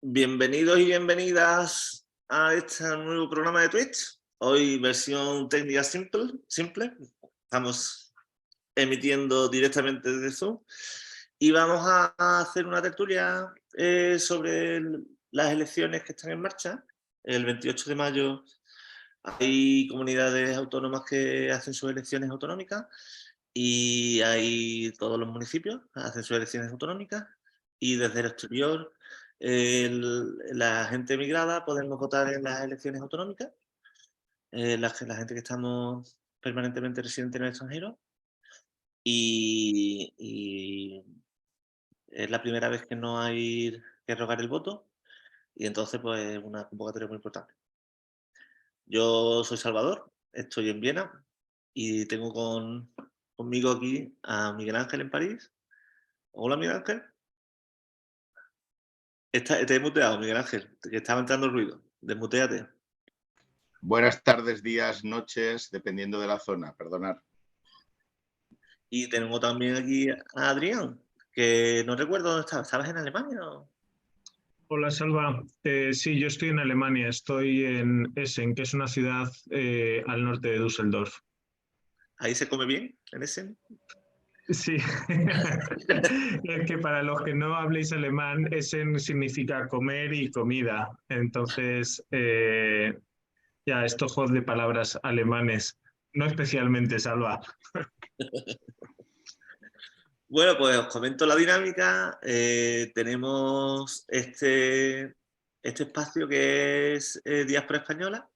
Bienvenidos y bienvenidas a este nuevo programa de Twitch. Hoy versión técnica simple. Estamos emitiendo directamente desde Zoom y vamos a hacer una tertulia sobre las elecciones que están en marcha. El 28 de mayo hay comunidades autónomas que hacen sus elecciones autonómicas y hay todos los municipios hacen sus elecciones autonómicas y desde el exterior la gente emigrada podemos votar en las elecciones autonómicas, la gente que estamos permanentemente residentes en el extranjero y es la primera vez que no hay que rogar el voto y entonces pues es una convocatoria muy importante. Yo soy Salvador, estoy en Viena y tengo conmigo aquí a Miguel Ángel en París. Hola Miguel Ángel. Te he muteado, Miguel Ángel, que estaba entrando ruido. Desmuteate. Buenas tardes, días, noches, dependiendo de la zona, perdonad. Y tengo también aquí a Adrián, que no recuerdo dónde estabas. ¿Estabas en Alemania o? Hola, Salva. Sí, yo estoy en Alemania, estoy en Essen, que es una ciudad al norte de Düsseldorf. ¿Ahí se come bien, en Essen? Sí, es que para los que no habléis alemán, Essen significa comer y comida. Entonces, ya, esto jod de palabras alemanes, no especialmente, Salva. Bueno, pues os comento la dinámica. Tenemos este espacio que es Diáspora Española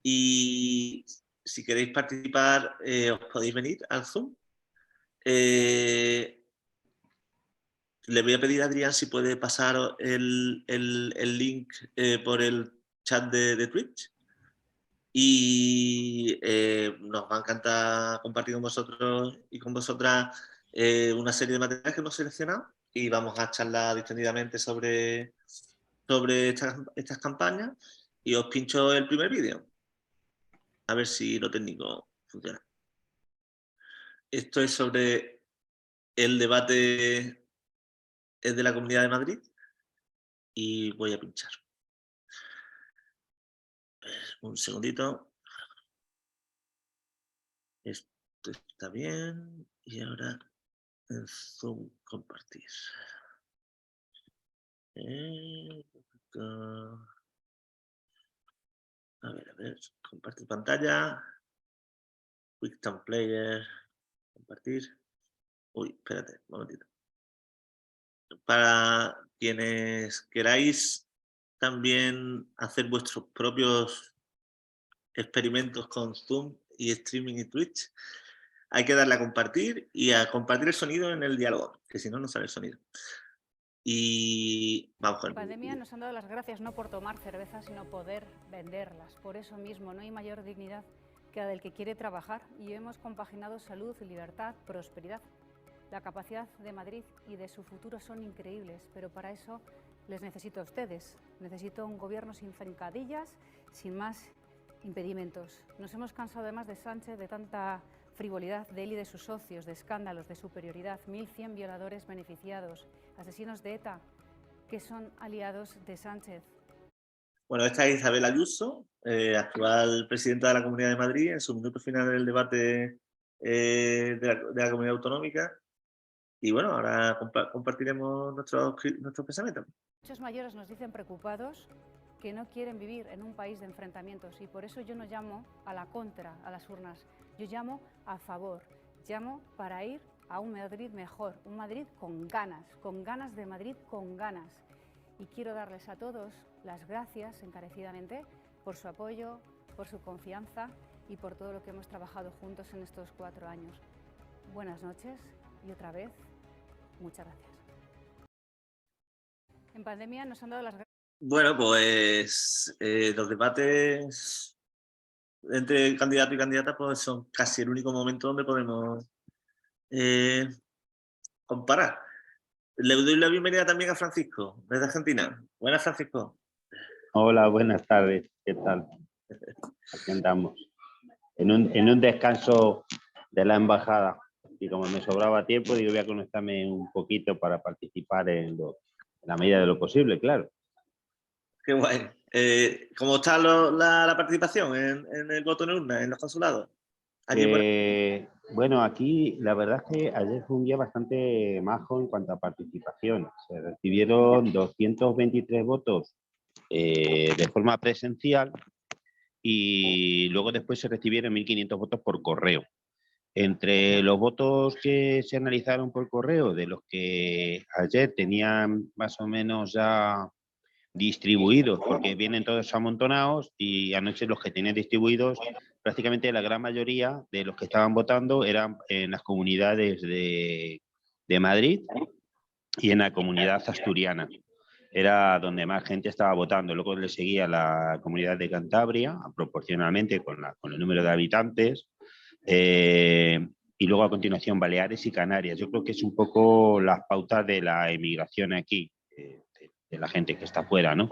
y si queréis participar os podéis venir al Zoom. Le voy a pedir a Adrián si puede pasar el link por el chat de Twitch y nos va a encantar compartir con vosotros y con vosotras una serie de materiales que hemos seleccionado y vamos a charlar distendidamente sobre estas campañas y os pincho el primer vídeo a ver si lo técnico funciona. Esto es sobre el debate de la Comunidad de Madrid y voy a pinchar. Un segundito. Esto está bien. Y ahora en Zoom compartir. A ver. Compartir pantalla. QuickTime Player. Compartir. Uy, espérate, un momentito. Para quienes queráis también hacer vuestros propios experimentos con Zoom y streaming y Twitch, hay que darle a compartir y a compartir el sonido en el diálogo, que si no, no sale el sonido. Y vamos con la pandemia nos han dado las gracias no por tomar cerveza, sino poder venderlas. Por eso mismo no hay mayor dignidad que la del que quiere trabajar y hemos compaginado salud, libertad, prosperidad. La capacidad de Madrid y de su futuro son increíbles, pero para eso les necesito a ustedes. Necesito un gobierno sin zancadillas, sin más impedimentos. Nos hemos cansado además de Sánchez, de tanta frivolidad de él y de sus socios, de escándalos, de superioridad, 1.100 violadores beneficiados, asesinos de ETA, que son aliados de Sánchez. Bueno, esta es Isabel Ayuso, actual presidenta de la Comunidad de Madrid, en su minuto final del debate de la Comunidad Autonómica. Y bueno, ahora compartiremos nuestros pensamientos. Muchos mayores nos dicen preocupados que no quieren vivir en un país de enfrentamientos y por eso yo no llamo a la contra, a las urnas, yo llamo a favor, llamo para ir a un Madrid mejor, un Madrid con ganas de Madrid con ganas. Y quiero darles a todos las gracias encarecidamente por su apoyo, por su confianza y por todo lo que hemos trabajado juntos en estos 4 años. Buenas noches y otra vez, muchas gracias. En pandemia nos han dado las gracias. Bueno, pues los debates entre candidato y candidata pues son casi el único momento donde podemos comparar. Le doy la bienvenida también a Francisco, desde Argentina. Buenas, Francisco. Hola, buenas tardes. ¿Qué tal? Aquí andamos. En un descanso de la embajada. Y como me sobraba tiempo, digo, voy a conectarme un poquito para participar en la medida de lo posible, claro. Qué guay. ¿Cómo está la participación en el voto en urna, en los consulados? Bueno, aquí la verdad es que ayer fue un día bastante majo en cuanto a participación. Se recibieron 223 votos de forma presencial y luego después se recibieron 1.500 votos por correo. Entre los votos que se analizaron por correo, de los que ayer tenían más o menos ya distribuidos, porque vienen todos amontonados, y anoche los que tenían distribuidos, prácticamente la gran mayoría de los que estaban votando eran en las comunidades de Madrid y en la comunidad asturiana. Era donde más gente estaba votando. Luego le seguía la comunidad de Cantabria, proporcionalmente con el número de habitantes, y luego a continuación Baleares y Canarias. Yo creo que es un poco las pautas de la emigración aquí, de la gente que está fuera, ¿no?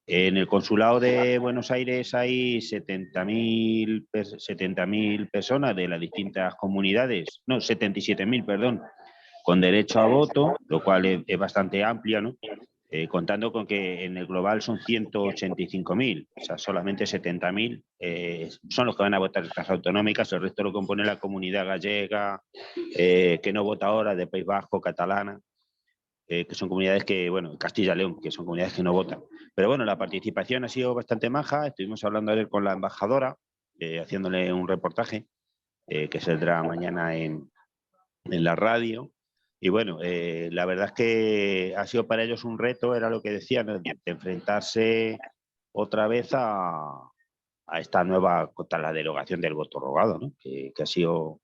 En el consulado de Buenos Aires hay 70.000 personas de las distintas comunidades, no, 77.000, perdón, con derecho a voto, lo cual es bastante amplio, ¿no? Contando con que en el global son 185.000, o sea, solamente 70.000 son los que van a votar estas autonómicas, el resto lo compone la comunidad gallega, que no vota ahora, de País Vasco, catalana, que son comunidades que, bueno, Castilla y León, que son comunidades que no votan. Pero bueno, la participación ha sido bastante maja. Estuvimos hablando ayer con la embajadora, haciéndole un reportaje que saldrá mañana en la radio. Y bueno, la verdad es que ha sido para ellos un reto, era lo que decían, ¿no? De enfrentarse otra vez a esta nueva, contra la derogación del voto rogado, ¿no? Que ha sido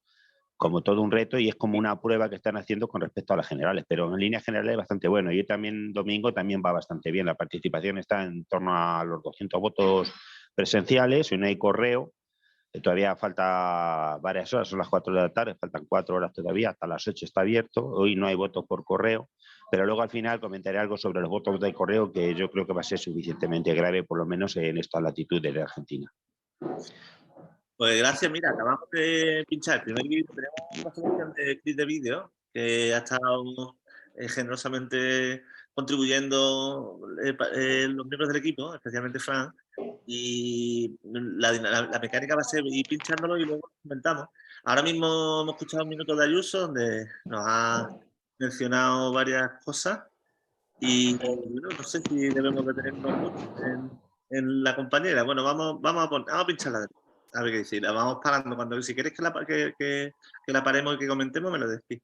como todo un reto y es como una prueba que están haciendo con respecto a las generales, pero en líneas generales es bastante bueno. Y también domingo también va bastante bien, la participación está en torno a los 200 votos presenciales, hoy no hay correo, todavía falta varias horas, son las 4 de la tarde, faltan 4 horas todavía, hasta las 8 está abierto, hoy no hay votos por correo, pero luego al final comentaré algo sobre los votos de correo que yo creo que va a ser suficientemente grave, por lo menos en estas latitudes de Argentina. Pues gracias, mira, acabamos de pinchar el primer vídeo, tenemos una selección de clips de vídeo que ha estado generosamente contribuyendo los miembros del equipo, especialmente Fran, y la mecánica va a ser ir pinchándolo y luego comentamos. Ahora mismo hemos escuchado un minuto de Ayuso donde nos ha mencionado varias cosas y bueno, no sé si debemos detenernos mucho en la compañera. Bueno, vamos a pincharla. A ver qué decir, la vamos parando. Si queréis que la paremos y que comentemos, me lo decís.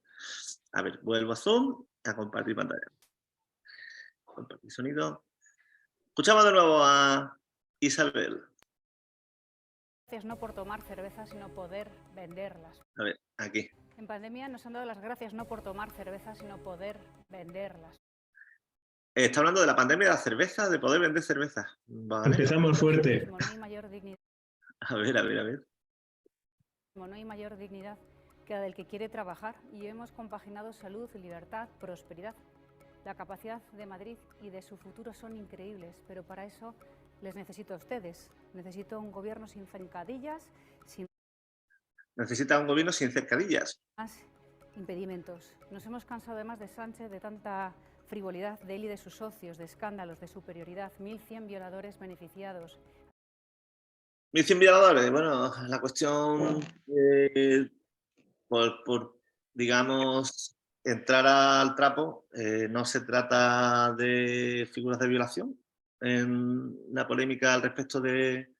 A ver, vuelvo a Zoom, a compartir pantalla. Compartir sonido. Escuchamos de nuevo a Isabel. Gracias no por tomar cerveza, sino poder venderlas. A ver, aquí. En pandemia nos han dado las gracias no por tomar cerveza, sino poder venderlas. Está hablando de la pandemia de la cerveza, de poder vender cerveza. Vale. Empezamos fuerte. No hay mayor dignidad. A ver. No hay mayor dignidad que la del que quiere trabajar y hemos compaginado salud, libertad, prosperidad. La capacidad de Madrid y de su futuro son increíbles, pero para eso les necesito a ustedes. Necesito un gobierno sin zancadillas, sin... Necesita un gobierno sin zancadillas. Más impedimentos. Nos hemos cansado además de Sánchez, de tanta frivolidad de él y de sus socios, de escándalos, de superioridad. 1.100 violadores beneficiados. 1.100 violadores. Bueno, la cuestión por digamos, entrar al trapo, no se trata de figuras de violación. En la polémica al respecto de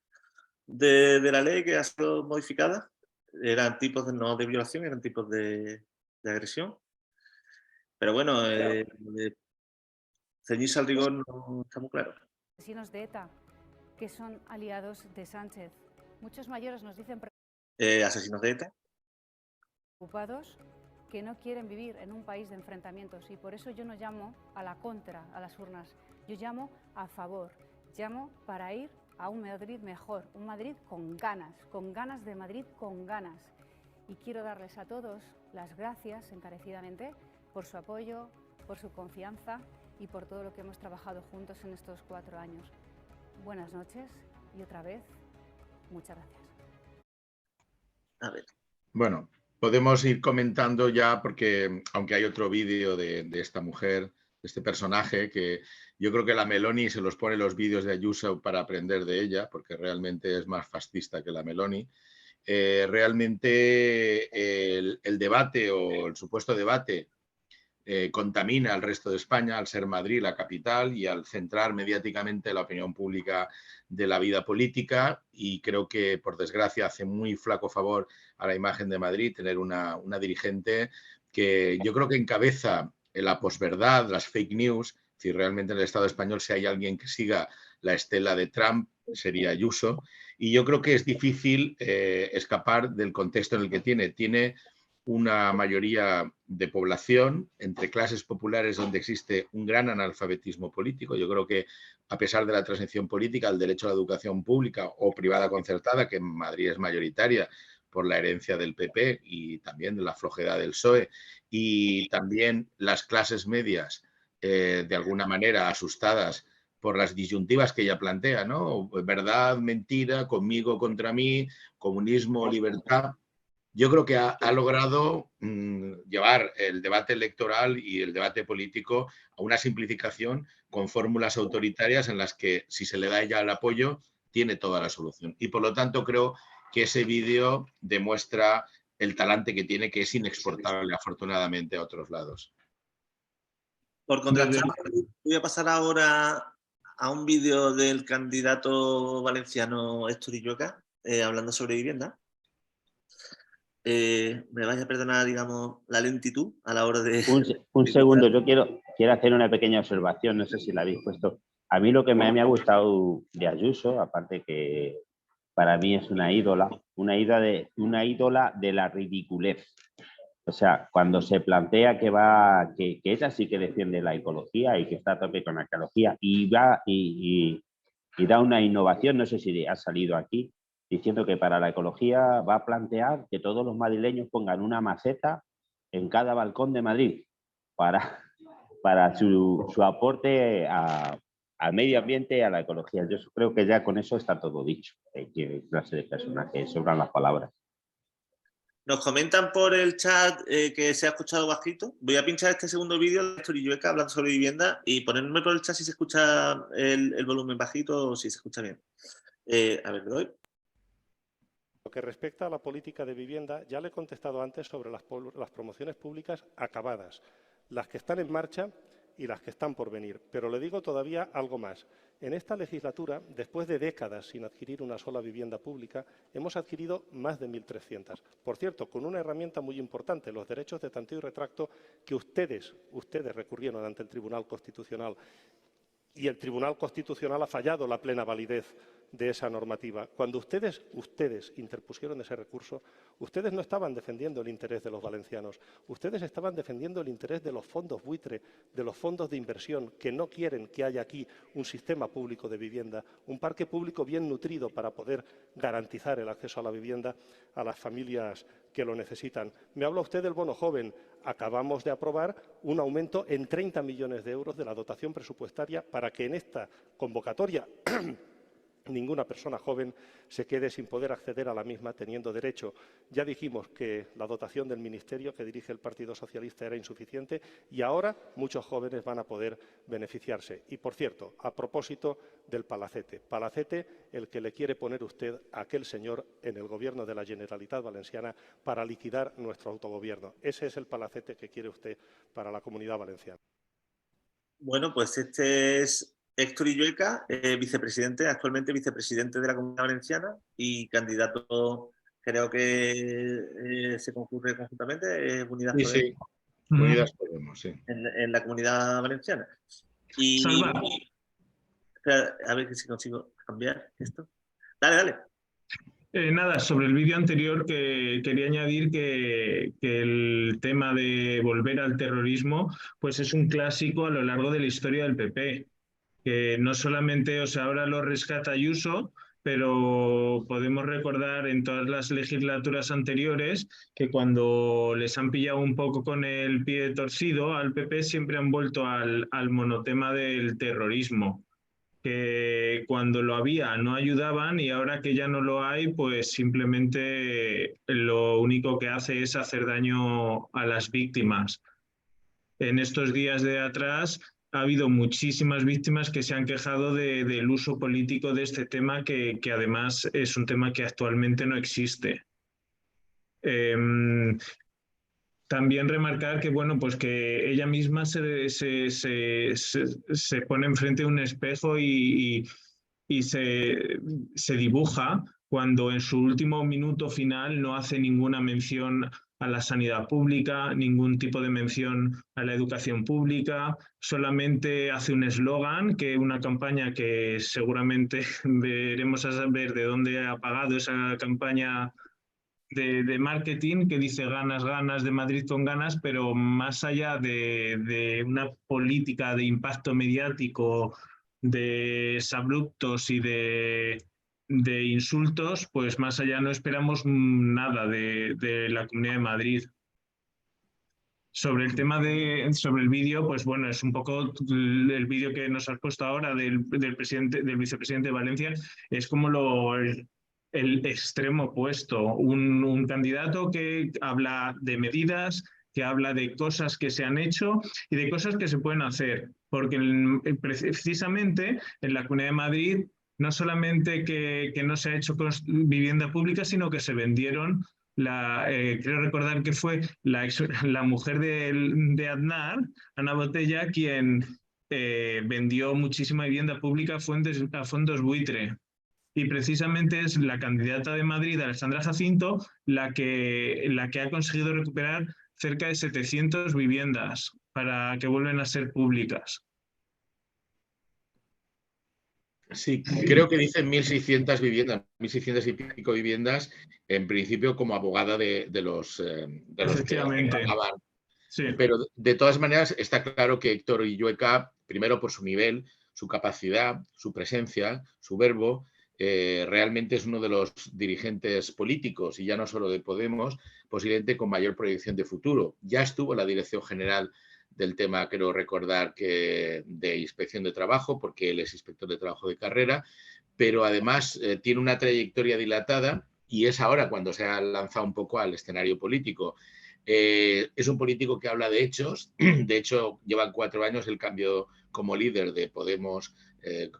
la ley que ha sido modificada, eran tipos no de violación, eran tipos de agresión. Pero bueno, ceñirse al rigor no está muy claro. Asesinos de ETA, que son aliados de Sánchez. Muchos mayores nos dicen asesinos de ETA. Preocupados, que no quieren vivir en un país de enfrentamientos, y por eso yo no llamo a la contra, a las urnas, yo llamo a favor, llamo para ir a un Madrid mejor, un Madrid con ganas de Madrid con ganas. Y quiero darles a todos las gracias encarecidamente por su apoyo, por su confianza y por todo lo que hemos trabajado juntos en estos 4 años. Buenas noches y otra vez, muchas gracias. A ver. Bueno, podemos ir comentando ya porque, aunque hay otro vídeo de esta mujer, este personaje que yo creo que la Meloni se los pone los vídeos de Ayuso para aprender de ella, porque realmente es más fascista que la Meloni. Realmente el debate o el supuesto debate contamina al resto de España al ser Madrid la capital y al centrar mediáticamente la opinión pública de la vida política, y creo que, por desgracia, hace muy flaco favor a la imagen de Madrid tener una dirigente que yo creo que encabeza la posverdad, las fake news. Si realmente en el Estado español, si hay alguien que siga la estela de Trump, sería Ayuso, y yo creo que es difícil escapar del contexto en el que tiene una mayoría de población entre clases populares donde existe un gran analfabetismo político. Yo creo que, a pesar de la transición política, el derecho a la educación pública o privada concertada, que en Madrid es mayoritaria por la herencia del PP y también de la flojedad del PSOE, y también las clases medias, de alguna manera asustadas por las disyuntivas que ella plantea, ¿no? Verdad, mentira, conmigo, contra mí, comunismo, libertad. Yo creo que ha logrado llevar el debate electoral y el debate político a una simplificación con fórmulas autoritarias en las que, si se le da a ella el apoyo, tiene toda la solución. Y por lo tanto creo que ese vídeo demuestra el talante que tiene, que es inexportable afortunadamente a otros lados. Por contrastar, voy a pasar ahora a un vídeo del candidato valenciano Héctor Illueca, hablando sobre vivienda. Me vais a perdonar, digamos, la lentitud a la hora de... Un segundo, yo quiero hacer una pequeña observación, no sé si la habéis puesto. A mí lo que me ha gustado de Ayuso, aparte que para mí es una ídola de la ridiculez. O sea, cuando se plantea que ella sí que defiende la ecología y que está a tope con la ecología y da una innovación, no sé si ha salido aquí, diciendo que para la ecología va a plantear que todos los madrileños pongan una maceta en cada balcón de Madrid para su aporte al medio ambiente y a la ecología. Yo creo que ya con eso está todo dicho. Qué clase de personaje, sobran las palabras. Nos comentan por el chat que se ha escuchado bajito. Voy a pinchar este segundo vídeo de Héctor Illueca hablando sobre vivienda y ponerme por el chat si se escucha el volumen bajito o si se escucha bien. A ver, le doy. Lo que respecta a la política de vivienda, ya le he contestado antes sobre las promociones públicas acabadas, las que están en marcha y las que están por venir. Pero le digo todavía algo más. En esta legislatura, después de décadas sin adquirir una sola vivienda pública, hemos adquirido más de 1.300. Por cierto, con una herramienta muy importante, los derechos de tanteo y retracto, que ustedes recurrieron ante el Tribunal Constitucional. Y el Tribunal Constitucional ha fallado la plena validez de esa normativa. Cuando ustedes interpusieron ese recurso, ustedes no estaban defendiendo el interés de los valencianos, ustedes estaban defendiendo el interés de los fondos buitre, de los fondos de inversión, que no quieren que haya aquí un sistema público de vivienda, un parque público bien nutrido para poder garantizar el acceso a la vivienda a las familias que lo necesitan. Me habla usted del bono joven. Acabamos de aprobar un aumento en 30 millones de euros de la dotación presupuestaria para que en esta convocatoria ninguna persona joven se quede sin poder acceder a la misma teniendo derecho. Ya dijimos que la dotación del ministerio que dirige el Partido Socialista era insuficiente y ahora muchos jóvenes van a poder beneficiarse. Y, por cierto, a propósito del Palacete el que le quiere poner usted a aquel señor en el Gobierno de la Generalitat Valenciana para liquidar nuestro autogobierno. Ese es el Palacete que quiere usted para la Comunidad Valenciana. Bueno, pues este es Héctor Illueca, actualmente vicepresidente de la Comunidad Valenciana y candidato, creo que se concurre conjuntamente, Unidas Podemos. Sí. Unidas Podemos, sí. En la Comunidad Valenciana. Y Salva. Espera, a ver si consigo cambiar esto. Dale. Nada, sobre el vídeo anterior que quería añadir que el tema de volver al terrorismo pues es un clásico a lo largo de la historia del PP. Que no solamente, o sea, ahora lo rescata Ayuso, pero podemos recordar en todas las legislaturas anteriores que cuando les han pillado un poco con el pie torcido al PP siempre han vuelto al monotema del terrorismo, que cuando lo había no ayudaban y ahora que ya no lo hay, pues simplemente lo único que hace es hacer daño a las víctimas. En estos días de atrás ha habido muchísimas víctimas que se han quejado del uso político de este tema, que además es un tema que actualmente no existe. También remarcar que, bueno, pues que ella misma se pone enfrente de un espejo y se dibuja cuando en su último minuto final no hace ninguna mención a la sanidad pública, ningún tipo de mención a la educación pública, solamente hace un eslogan, que una campaña que seguramente veremos a saber de dónde ha pagado esa campaña de marketing, que dice ganas, ganas, de Madrid con ganas, pero más allá de una política de impacto mediático, de exabruptos y de insultos, pues más allá no esperamos nada de la Comunidad de Madrid. Sobre el tema sobre el vídeo, pues bueno, es un poco el vídeo que nos has puesto ahora del vicepresidente de Valencia, es como el extremo opuesto, un candidato que habla de medidas, que habla de cosas que se han hecho y de cosas que se pueden hacer, porque precisamente en la Comunidad de Madrid no solamente que no se ha hecho vivienda pública, sino que se vendieron. Creo recordar que fue la mujer de Aznar, Ana Botella, quien vendió muchísima vivienda pública a fondos buitre. Y precisamente es la candidata de Madrid, Alejandra Jacinto, la que ha conseguido recuperar cerca de 700 viviendas para que vuelvan a ser públicas. Sí, creo que dicen 1.600 viviendas, 1.600 y pico viviendas, en principio como abogada de los que pagaban. Sí. Pero de todas maneras está claro que Héctor Illueca, primero por su nivel, su capacidad, su presencia, su verbo, realmente es uno de los dirigentes políticos, y ya no solo de Podemos, posiblemente con mayor proyección de futuro. Ya estuvo en la Dirección General del tema, creo recordar, que de Inspección de Trabajo, porque él es inspector de trabajo de carrera, pero además tiene una trayectoria dilatada y es ahora cuando se ha lanzado un poco al escenario político. Es un político que habla de hechos. De hecho, llevan 4 años el cambio como líder de Podemos,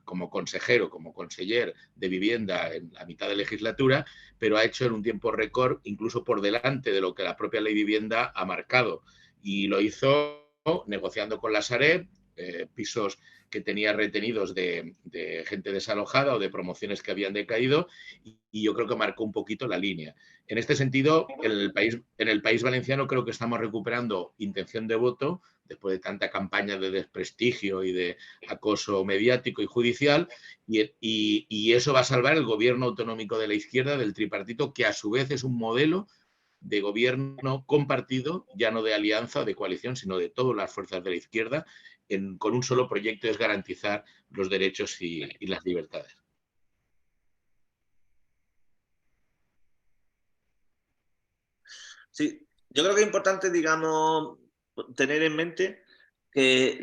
como consejero, como conseller de vivienda en la mitad de legislatura, pero ha hecho en un tiempo récord, incluso por delante de lo que la propia ley de vivienda ha marcado. Y lo hizo negociando con la Sareb, pisos que tenía retenidos de gente desalojada o de promociones que habían decaído, y yo creo que marcó un poquito la línea. En este sentido, en el país valenciano creo que estamos recuperando intención de voto después de tanta campaña de desprestigio y de acoso mediático y judicial, y eso va a salvar el gobierno autonómico de la izquierda, del tripartito, que a su vez es un modelo de gobierno compartido, ya no de alianza o de coalición, sino de todas las fuerzas de la izquierda, con un solo proyecto: es garantizar los derechos y las libertades. Sí, yo creo que es importante, digamos, tener en mente que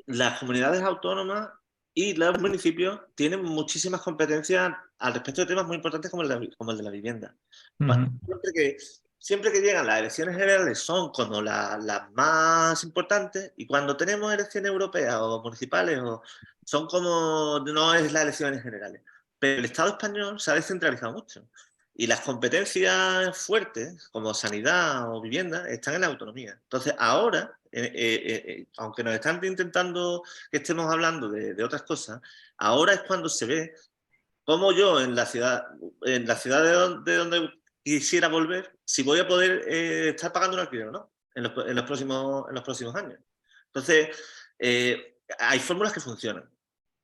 las comunidades autónomas y los municipios tienen muchísimas competencias al respecto de temas muy importantes como el de la vivienda. Siempre que llegan las elecciones generales son como las más importantes, y cuando tenemos elecciones europeas o municipales son como, no es las elecciones generales. Pero el Estado español se ha descentralizado mucho. Y las competencias fuertes, como sanidad o vivienda, están en la autonomía. Entonces, ahora, aunque nos están intentando que estemos hablando de otras cosas, ahora es cuando se ve cómo yo en la ciudad de donde quisiera volver, si voy a poder estar pagando un alquiler o no en los próximos años. Entonces, hay fórmulas que funcionan.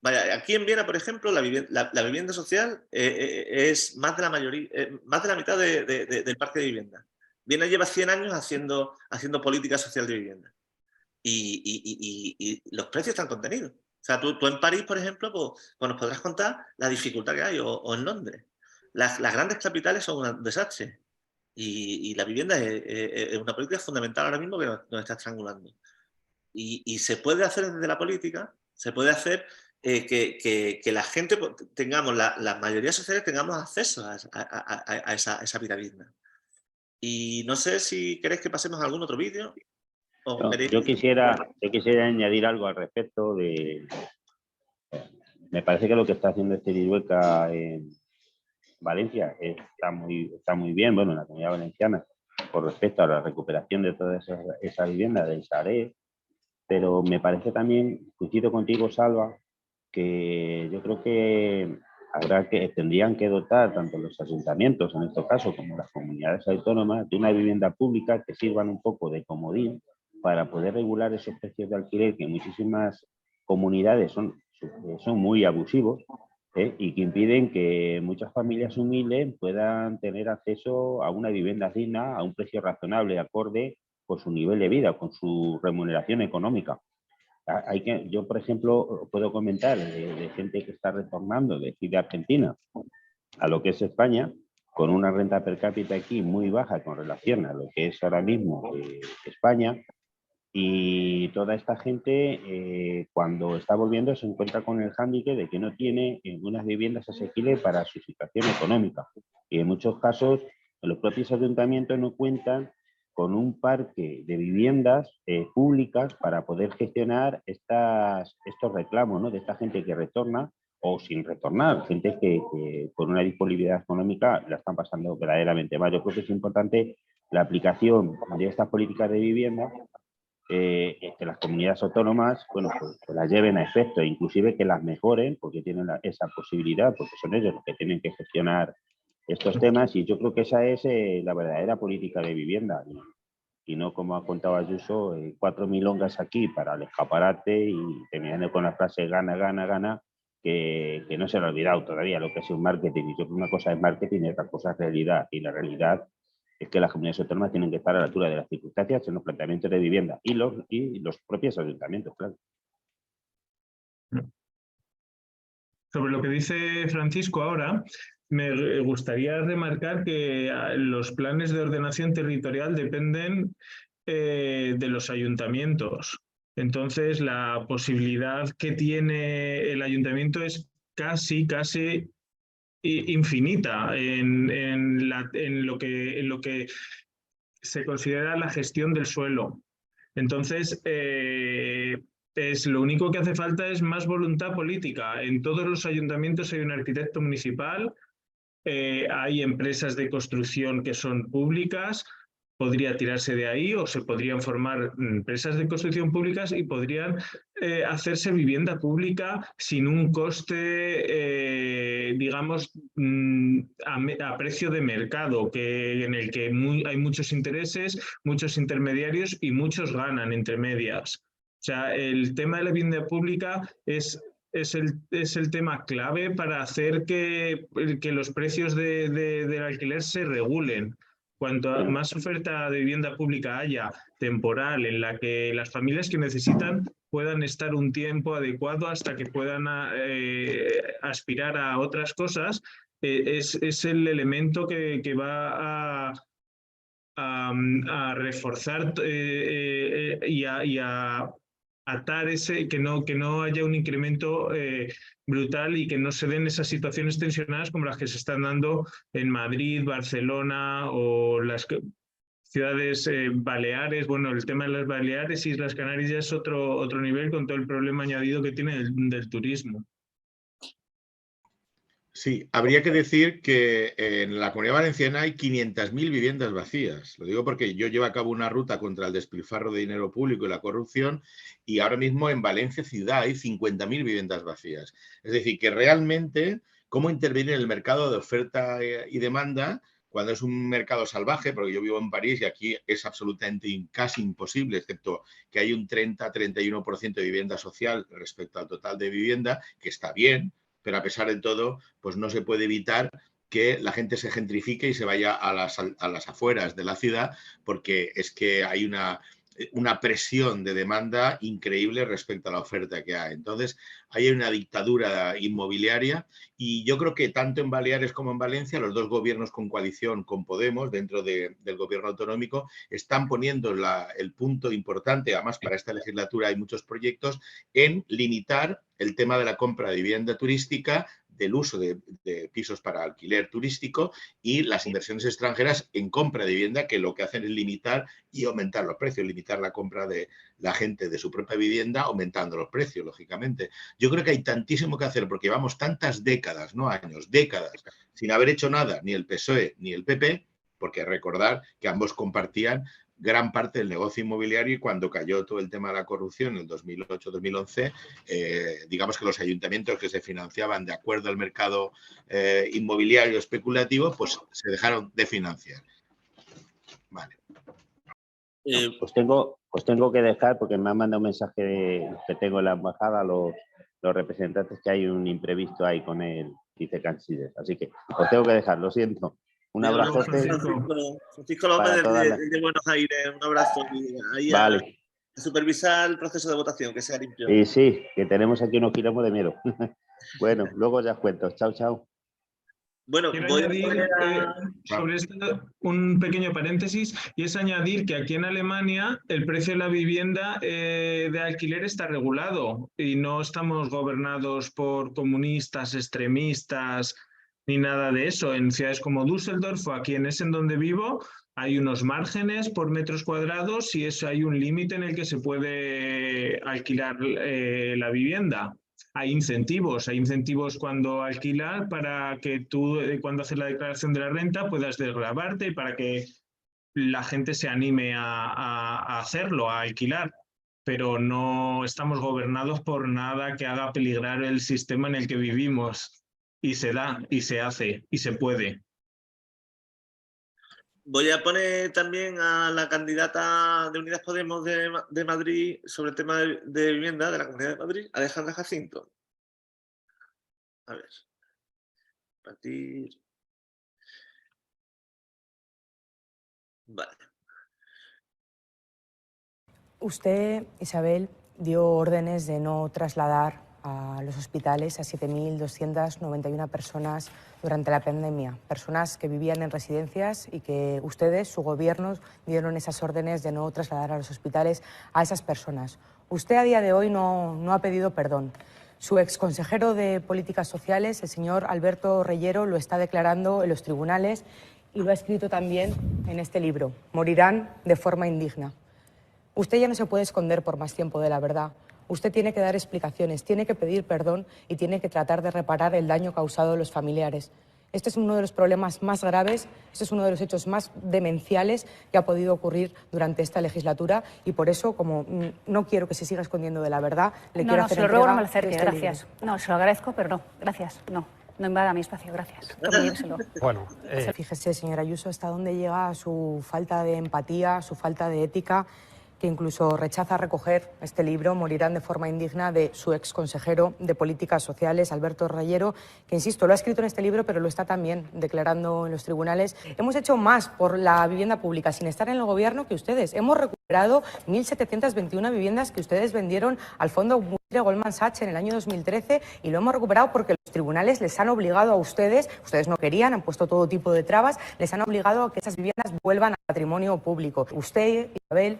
Vaya, aquí en Viena, por ejemplo, la vivienda social es más de la mitad del parque de vivienda. Viena lleva 100 años haciendo política social de vivienda. Y los precios están contenidos. O sea, tú en París, por ejemplo, pues nos podrás contar la dificultad que hay, o en Londres. Las grandes capitales son un desastre. Y la vivienda es una política fundamental ahora mismo que nos está estrangulando. Y se puede hacer desde la política, se puede hacer que la gente tengamos, las mayorías sociales tengamos acceso a esa vida digna. Y no sé si queréis que pasemos a algún otro vídeo. No, yo quisiera añadir algo al respecto de... Me parece que lo que está haciendo Dilueca en Valencia está muy bien, bueno, en la Comunidad Valenciana, con respecto a la recuperación de todas esas viviendas del Sareb, pero me parece también, coincido contigo, Salva, que yo creo que tendrían que dotar tanto los ayuntamientos, en este caso, como las comunidades autónomas, de una vivienda pública que sirvan un poco de comodín para poder regular esos precios de alquiler que en muchísimas comunidades son muy abusivos, y que impiden que muchas familias humildes puedan tener acceso a una vivienda digna a un precio razonable, acorde con su nivel de vida, con su remuneración económica. Yo, por ejemplo, puedo comentar de gente que está retornando de Argentina a lo que es España, con una renta per cápita aquí muy baja con relación a lo que es ahora mismo España, y toda esta gente cuando está volviendo se encuentra con el hándicap de que no tiene unas viviendas asequibles para su situación económica, y en muchos casos los propios ayuntamientos no cuentan con un parque de viviendas públicas para poder gestionar estos reclamos, ¿no?, de esta gente que retorna o sin retornar, gente que con una disponibilidad económica la están pasando verdaderamente mal. Yo creo que es importante la aplicación de estas políticas de vivienda, que las comunidades autónomas, bueno, pues las lleven a efecto, inclusive que las mejoren, porque tienen esa posibilidad, porque son ellos los que tienen que gestionar estos temas, y yo creo que esa es la verdadera política de vivienda, y no, como ha contado Ayuso, 4 milongas aquí para el escaparate y terminando con la frase gana, gana, gana, que no se le ha olvidado todavía lo que es un marketing. Y yo creo que una cosa es marketing y otra cosa es realidad, y la realidad es que las comunidades autónomas tienen que estar a la altura de las circunstancias en los planteamientos de vivienda y los propios ayuntamientos, claro. Sobre lo que dice Francisco ahora, me gustaría remarcar que los planes de ordenación territorial dependen de los ayuntamientos. Entonces, la posibilidad que tiene el ayuntamiento es casi infinita en lo que se considera la gestión del suelo. Entonces, lo único que hace falta es más voluntad política. En todos los ayuntamientos hay un arquitecto municipal, hay empresas de construcción que son públicas, podría tirarse de ahí, o se podrían formar empresas de construcción públicas y podrían hacerse vivienda pública sin un coste, digamos, a precio de mercado, en el que hay muchos intereses, muchos intermediarios y muchos ganan entre medias. O sea, el tema de la vivienda pública es el tema clave para hacer que los precios del alquiler se regulen. Cuanto más oferta de vivienda pública haya, temporal, en la que las familias que necesitan puedan estar un tiempo adecuado hasta que puedan aspirar a otras cosas, es el elemento que va a reforzar y a atar que no haya un incremento brutal y que no se den esas situaciones tensionadas como las que se están dando en Madrid, Barcelona o las ciudades Baleares. Bueno, el tema de las Baleares y Islas Canarias ya es otro nivel, con todo el problema añadido que tiene del turismo. Sí, habría que decir que en la Comunidad Valenciana hay 500.000 viviendas vacías. Lo digo porque yo llevo a cabo una ruta contra el despilfarro de dinero público y la corrupción, y ahora mismo en Valencia ciudad hay 50.000 viviendas vacías. Es decir, que realmente cómo intervenir en el mercado de oferta y demanda cuando es un mercado salvaje, porque yo vivo en París y aquí es absolutamente casi imposible, excepto que hay un 30-31% de vivienda social respecto al total de vivienda, que está bien, pero a pesar de todo, pues no se puede evitar que la gente se gentrifique y se vaya a las afueras de la ciudad, porque es que hay una presión de demanda increíble respecto a la oferta que hay. Entonces, hay una dictadura inmobiliaria, y yo creo que tanto en Baleares como en Valencia, los dos gobiernos con coalición con Podemos dentro del gobierno autonómico están poniendo el punto importante, además para esta legislatura hay muchos proyectos, en limitar el tema de la compra de vivienda turística del uso de pisos para alquiler turístico y las inversiones extranjeras en compra de vivienda, que lo que hacen es limitar y aumentar los precios, limitar la compra de la gente de su propia vivienda, aumentando los precios, lógicamente. Yo creo que hay tantísimo que hacer porque llevamos tantas décadas, no años, décadas, sin haber hecho nada, ni el PSOE ni el PP, porque recordar que ambos compartían gran parte del negocio inmobiliario y cuando cayó todo el tema de la corrupción en el 2008-2011, digamos que los ayuntamientos que se financiaban de acuerdo al mercado inmobiliario especulativo, pues se dejaron de financiar. Vale. Pues tengo que dejar porque me han mandado un mensaje que tengo en la embajada los representantes, que hay un imprevisto ahí con el vicecanciller. Así que os tengo que dejar, lo siento. Un abrazo. Francisco López de Buenos Aires, un abrazo. Y ahí vale. A supervisar el proceso de votación, que sea limpio. Y sí, que tenemos aquí unos kilómetros de miedo. Bueno, luego ya os cuento. Chao, chao. Bueno, quiero voy añadir sobre esto un pequeño paréntesis, y es añadir que aquí en Alemania el precio de la vivienda de alquiler está regulado y no estamos gobernados por comunistas, extremistas, ni nada de eso. En ciudades como Düsseldorf o aquí en Essen, donde vivo, hay unos márgenes por metros cuadrados y eso, hay un límite en el que se puede alquilar la vivienda. Hay incentivos cuando alquilar para que tú, cuando haces la declaración de la renta, puedas desgravarte y para que la gente se anime a hacerlo, a alquilar. Pero no estamos gobernados por nada que haga peligrar el sistema en el que vivimos. Y se da, y se hace, y se puede. Voy a poner también a la candidata de Unidas Podemos de Madrid sobre el tema de vivienda de la Comunidad de Madrid, Alejandra Jacinto. A ver. Partir. Vale. Usted, Isabel, dio órdenes de no trasladar a los hospitales a 7.291 personas durante la pandemia, personas que vivían en residencias y que ustedes, su gobierno, dieron esas órdenes de no trasladar a los hospitales a esas personas. Usted a día de hoy no ha pedido perdón. Su exconsejero de Políticas Sociales, el señor Alberto Reyero, lo está declarando en los tribunales y lo ha escrito también en este libro, Morirán de forma indigna. Usted ya no se puede esconder por más tiempo de la verdad. Usted tiene que dar explicaciones, tiene que pedir perdón y tiene que tratar de reparar el daño causado a los familiares. Este es uno de los problemas más graves, este es uno de los hechos más demenciales que ha podido ocurrir durante esta legislatura y por eso, como no quiero que se siga escondiendo de la verdad, le quiero hacer entrega. No, se lo ruego, no me lo acerque, este gracias. libro. No, se lo agradezco, pero no, gracias, no invada mi espacio, gracias. Bueno, fíjese, señora Ayuso, hasta dónde llega su falta de empatía, su falta de ética, que incluso rechaza recoger este libro, Morirán de forma indigna, de su exconsejero de Políticas Sociales, Alberto Reyero, que, insisto, lo ha escrito en este libro, pero lo está también declarando en los tribunales. Hemos hecho más por la vivienda pública sin estar en el gobierno que ustedes. Hemos recuperado 1.721 viviendas que ustedes vendieron al fondo Goldman Sachs en el año 2013 y lo hemos recuperado porque los tribunales les han obligado a ustedes no querían, han puesto todo tipo de trabas, les han obligado a que esas viviendas vuelvan al patrimonio público. Usted, Isabel,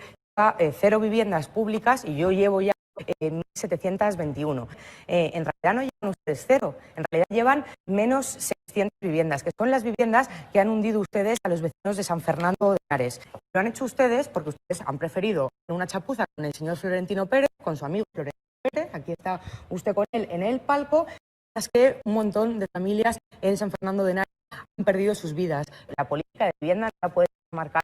0 viviendas públicas y yo llevo ya 1.721. En realidad no llevan ustedes 0, en realidad llevan menos 600 viviendas, que son las viviendas que han hundido ustedes a los vecinos de San Fernando de Henares. Lo han hecho ustedes porque ustedes han preferido una chapuza con el señor Florentino Pérez, con su amigo Florentino Pérez, aquí está usted con él en el palco, es que un montón de familias en San Fernando de Henares han perdido sus vidas. La política de vivienda no la puede marcar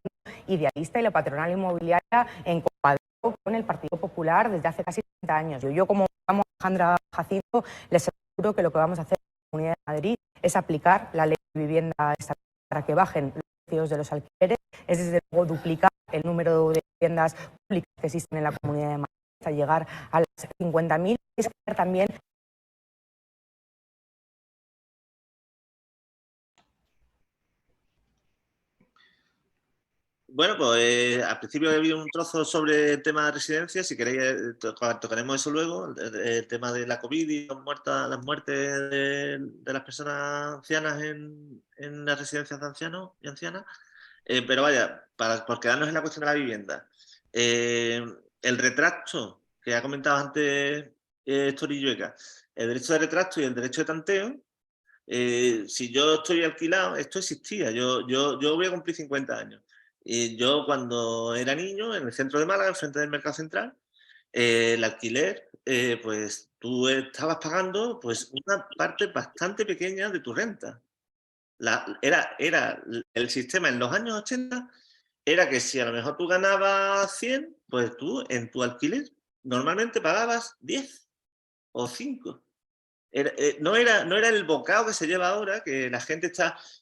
idealista y la patronal inmobiliaria en compadre con el Partido Popular desde hace casi 30 años. Yo como Alejandra Jacinto, les aseguro que lo que vamos a hacer en la Comunidad de Madrid es aplicar la ley de vivienda estatal para que bajen los precios de los alquileres, es desde luego duplicar el número de viviendas públicas que existen en la Comunidad de Madrid hasta llegar a las 50.000, es crear también. Bueno, pues al principio he habido un trozo sobre el tema de residencias, si queréis tocaremos eso luego, el tema de la COVID y las muertes de las personas ancianas en las residencias de ancianos y ancianas. Pero vaya, por quedarnos en la cuestión de la vivienda, el retracto que ha comentado antes Héctor Illueca, el derecho de retracto y el derecho de tanteo, Si yo estoy alquilado, esto existía, yo voy a cumplir 50 años. Yo cuando era niño, en el centro de Málaga, enfrente del Mercado Central, el alquiler, pues tú estabas pagando pues, una parte bastante pequeña de tu renta. Era el sistema en los años 80, era que si a lo mejor tú ganabas 100, pues tú en tu alquiler normalmente pagabas 10 o 5. No era el bocado que se lleva ahora, que la gente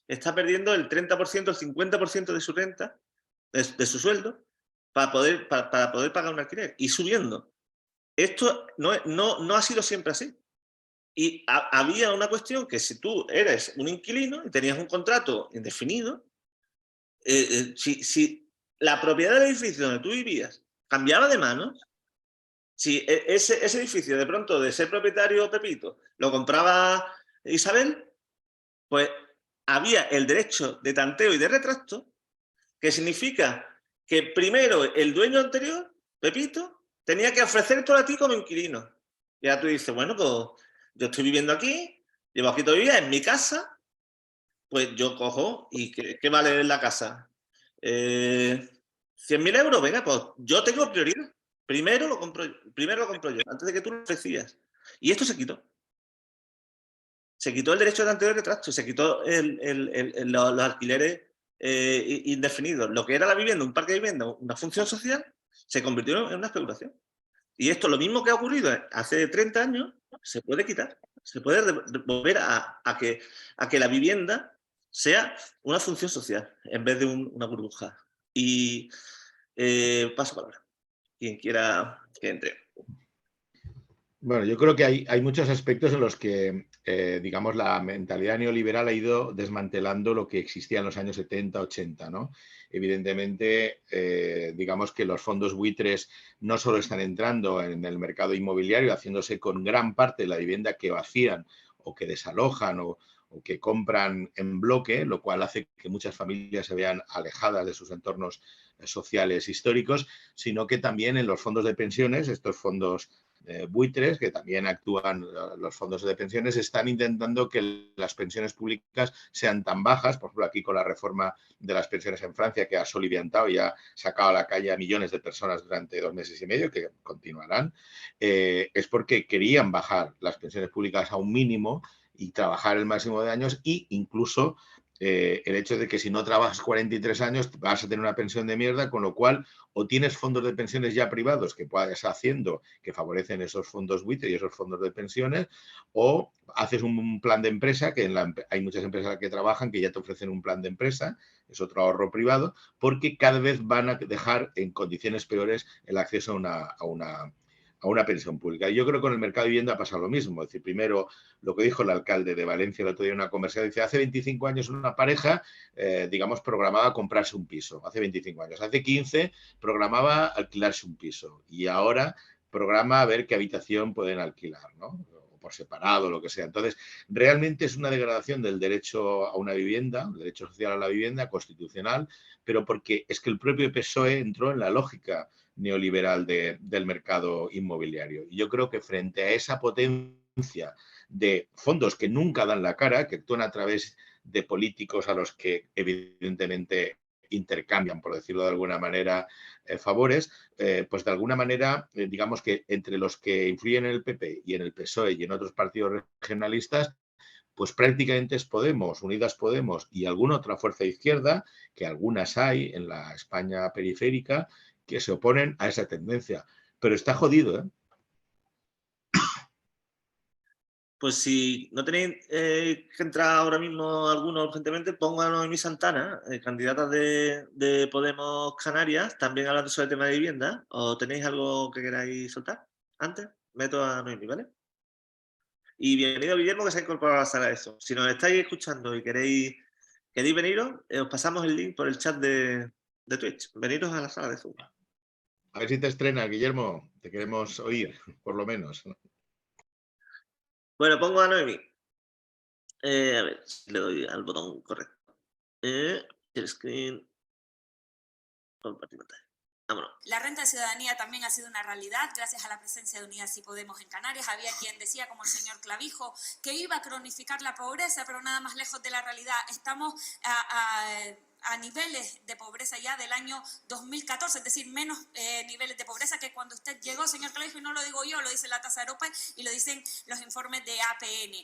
está perdiendo el 30%, el 50% de su renta, de su sueldo, para poder pagar un alquiler, y subiendo. Esto no ha sido siempre así. Y había una cuestión que si tú eres un inquilino y tenías un contrato indefinido, si la propiedad del edificio donde tú vivías cambiaba de manos, si ese edificio de pronto de ser propietario Pepito lo compraba Isabel, pues había el derecho de tanteo y de retracto, que significa que primero el dueño anterior, Pepito, tenía que ofrecértelo a ti como inquilino. Y ahora tú dices, bueno, pues yo estoy viviendo aquí, llevo aquí todavía en mi casa, pues yo cojo y ¿qué vale la casa? 100.000 euros, venga, pues yo tengo prioridad. Primero lo compro yo, antes de que tú lo ofrecías. Y esto se quitó. Se quitó el derecho de tanteo y retracto, se quitó los alquileres indefinidos. Lo que era la vivienda, un parque de vivienda, una función social, se convirtió en una especulación. Y esto, lo mismo que ha ocurrido hace 30 años, se puede quitar. Se puede volver a que la vivienda sea una función social en vez de una burbuja. Y paso palabra. Quien quiera que entre. Bueno, yo creo que hay muchos aspectos en los que, digamos, la mentalidad neoliberal ha ido desmantelando lo que existía en los años 70, 80, ¿no? Evidentemente, digamos que los fondos buitres no solo están entrando en el mercado inmobiliario, haciéndose con gran parte de la vivienda que vacían o que desalojan o que compran en bloque, lo cual hace que muchas familias se vean alejadas de sus entornos sociales históricos, sino que también en los fondos de pensiones, estos fondos buitres, que también actúan los fondos de pensiones, están intentando que las pensiones públicas sean tan bajas, por ejemplo, aquí con la reforma de las pensiones en Francia, que ha soliviantado y ha sacado a la calle a millones de personas durante 2 meses y medio, que continuarán, es porque querían bajar las pensiones públicas a un mínimo y trabajar el máximo de años, e incluso el hecho de que si no trabajas 43 años vas a tener una pensión de mierda, con lo cual o tienes fondos de pensiones ya privados que puedas haciendo que favorecen esos fondos buitre y esos fondos de pensiones, o haces un plan de empresa, que hay muchas empresas que trabajan que ya te ofrecen un plan de empresa, es otro ahorro privado, porque cada vez van a dejar en condiciones peores el acceso a una pensión pública. Y yo creo que con el mercado de vivienda pasa lo mismo. Es decir, primero, lo que dijo el alcalde de Valencia el otro día en una conversación, dice, hace 25 años una pareja, digamos, programaba comprarse un piso. Hace 25 años. Hace 15 programaba alquilarse un piso. Y ahora programa a ver qué habitación pueden alquilar, ¿no? O por separado, lo que sea. Entonces, realmente es una degradación del derecho a una vivienda, el derecho social a la vivienda, constitucional, pero porque es que el propio PSOE entró en la lógica neoliberal del mercado inmobiliario. Y yo creo que frente a esa potencia de fondos que nunca dan la cara, que actúan a través de políticos a los que evidentemente intercambian, por decirlo de alguna manera, favores, pues de alguna manera, digamos que entre los que influyen en el PP y en el PSOE y en otros partidos regionalistas, pues prácticamente es Podemos, Unidas Podemos y alguna otra fuerza de izquierda, que algunas hay en la España periférica, que se oponen a esa tendencia. Pero está jodido, ¿eh? Pues si no tenéis que entrar ahora mismo alguno urgentemente, pongo a Noemí Santana, candidata de Podemos Canarias, también hablando sobre el tema de vivienda. ¿O tenéis algo que queráis soltar antes? Meto a Noemí, ¿vale? Y bienvenido Guillermo, que se ha incorporado a la sala de eso. Si nos estáis escuchando y queréis veniros, os pasamos el link por el chat de Twitch. Veniros a la sala de Zoom. A ver si te estrenas, Guillermo. Te queremos oír, por lo menos. Bueno, pongo a Noemí. A ver si le doy al botón correcto. Share screen. Compartir pantalla. Vámonos. La renta de ciudadanía también ha sido una realidad gracias a la presencia de Unidas y Podemos en Canarias. Había quien decía, como el señor Clavijo, que iba a cronificar la pobreza, pero nada más lejos de la realidad. Estamos a niveles de pobreza ya del año 2014, es decir, menos niveles de pobreza que cuando usted llegó, señor Clavijo, y no lo digo yo, lo dice la tasa Europa y lo dicen los informes de APN.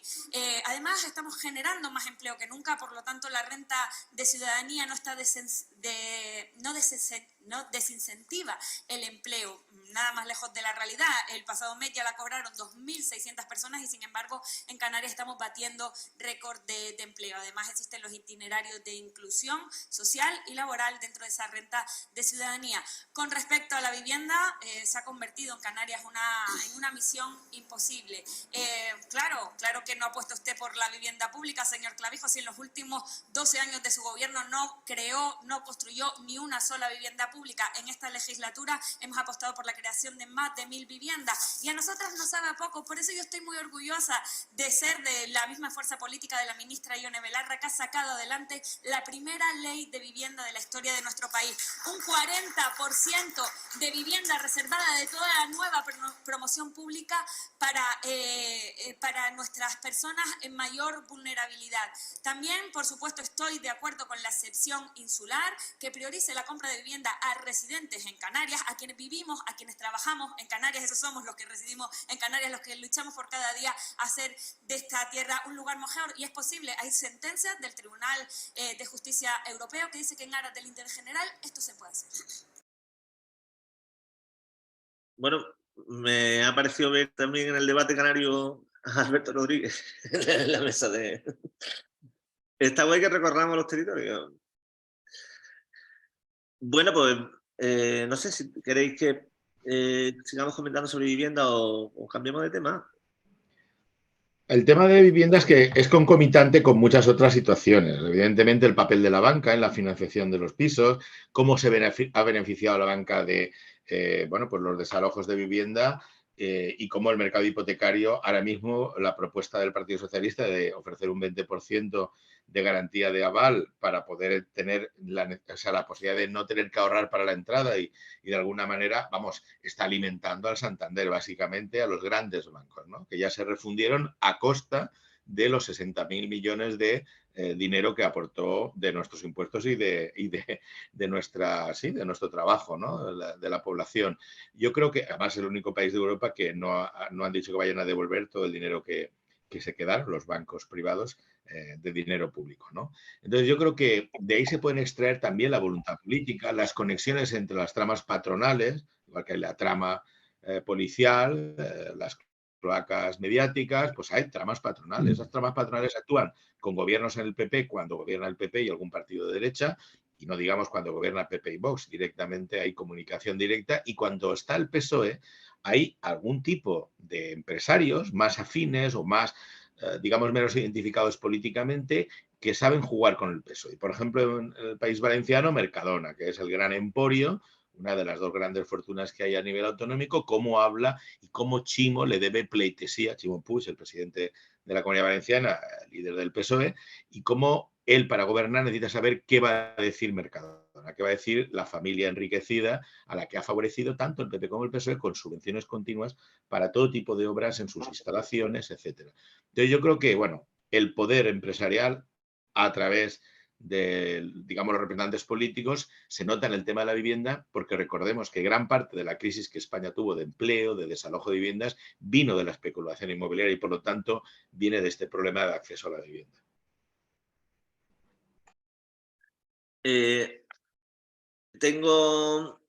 Además, estamos generando más empleo que nunca, por lo tanto, la renta de ciudadanía no está no desincentiva el empleo, nada más lejos de la realidad. El pasado mes ya la cobraron 2.600 personas y, sin embargo, en Canarias estamos batiendo récord de empleo. Además, existen los itinerarios de inclusión social y laboral dentro de esa renta de ciudadanía. Con respecto a la vivienda, se ha convertido en Canarias en una misión imposible. Claro que no apuesta usted por la vivienda pública, señor Clavijo, si en los últimos 12 años de su gobierno no construyó ni una sola vivienda pública. En esta legislatura hemos apostado por la creación de más de 1.000 viviendas y a nosotras nos sabe a poco. Por eso yo estoy muy orgullosa de ser de la misma fuerza política de la ministra Ione Belarra, que ha sacado adelante la primera ley de vivienda de la historia de nuestro país. Un 40% de vivienda reservada de toda la nueva promoción pública para nuestras personas en mayor vulnerabilidad. También, por supuesto, estoy de acuerdo con la excepción insular, que priorice la compra de vivienda a residentes en Canarias, a quienes vivimos, a quienes trabajamos en Canarias. Esos somos los que residimos en Canarias, los que luchamos por cada día hacer de esta tierra un lugar mejor, y es posible. Hay sentencias del Tribunal de Justicia Europeo que dice que en aras del interés general esto se puede hacer. Bueno, me ha parecido ver también en el debate canario a Alberto Rodríguez en la mesa de... Está guay que recorramos los territorios. Bueno, pues no sé si queréis que sigamos comentando sobre vivienda o cambiemos de tema. El tema de viviendas que es concomitante con muchas otras situaciones. Evidentemente, el papel de la banca en la financiación de los pisos, cómo se ha beneficiado la banca de pues los desalojos de vivienda y cómo el mercado hipotecario, ahora mismo la propuesta del Partido Socialista de ofrecer un 20% de garantía de aval para poder tener la posibilidad de no tener que ahorrar para la entrada y de alguna manera, está alimentando al Santander, básicamente a los grandes bancos, ¿no? Que ya se refundieron a costa de los 60.000 millones de dinero que aportó de nuestros impuestos y de nuestro trabajo, ¿no? De la población. Yo creo que además es el único país de Europa que no han dicho que vayan a devolver todo el dinero que se quedaron los bancos privados de dinero público, ¿no? Entonces yo creo que de ahí se pueden extraer también la voluntad política, las conexiones entre las tramas patronales, igual que la trama policial, las cloacas mediáticas, pues hay tramas patronales. Esas tramas patronales actúan con gobiernos en el PP cuando gobierna el PP y algún partido de derecha, y no digamos cuando gobierna PP y Vox, directamente hay comunicación directa, y cuando está el PSOE hay algún tipo de empresarios más afines o más, digamos, menos identificados políticamente, que saben jugar con el PSOE. Por ejemplo, en el País Valenciano, Mercadona, que es el gran emporio, una de las dos grandes fortunas que hay a nivel autonómico, cómo habla y cómo Chimo le debe pleitesía, Chimo Puig, el presidente de la Comunidad Valenciana, líder del PSOE, y cómo él, para gobernar, necesita saber qué va a decir Mercadona, qué va a decir la familia enriquecida a la que ha favorecido tanto el PP como el PSOE con subvenciones continuas para todo tipo de obras en sus instalaciones, etcétera. Entonces yo creo que, el poder empresarial a través de, digamos, los representantes políticos se nota en el tema de la vivienda, porque recordemos que gran parte de la crisis que España tuvo de empleo, de desalojo de viviendas, vino de la especulación inmobiliaria y, por lo tanto, viene de este problema de acceso a la vivienda. Tengo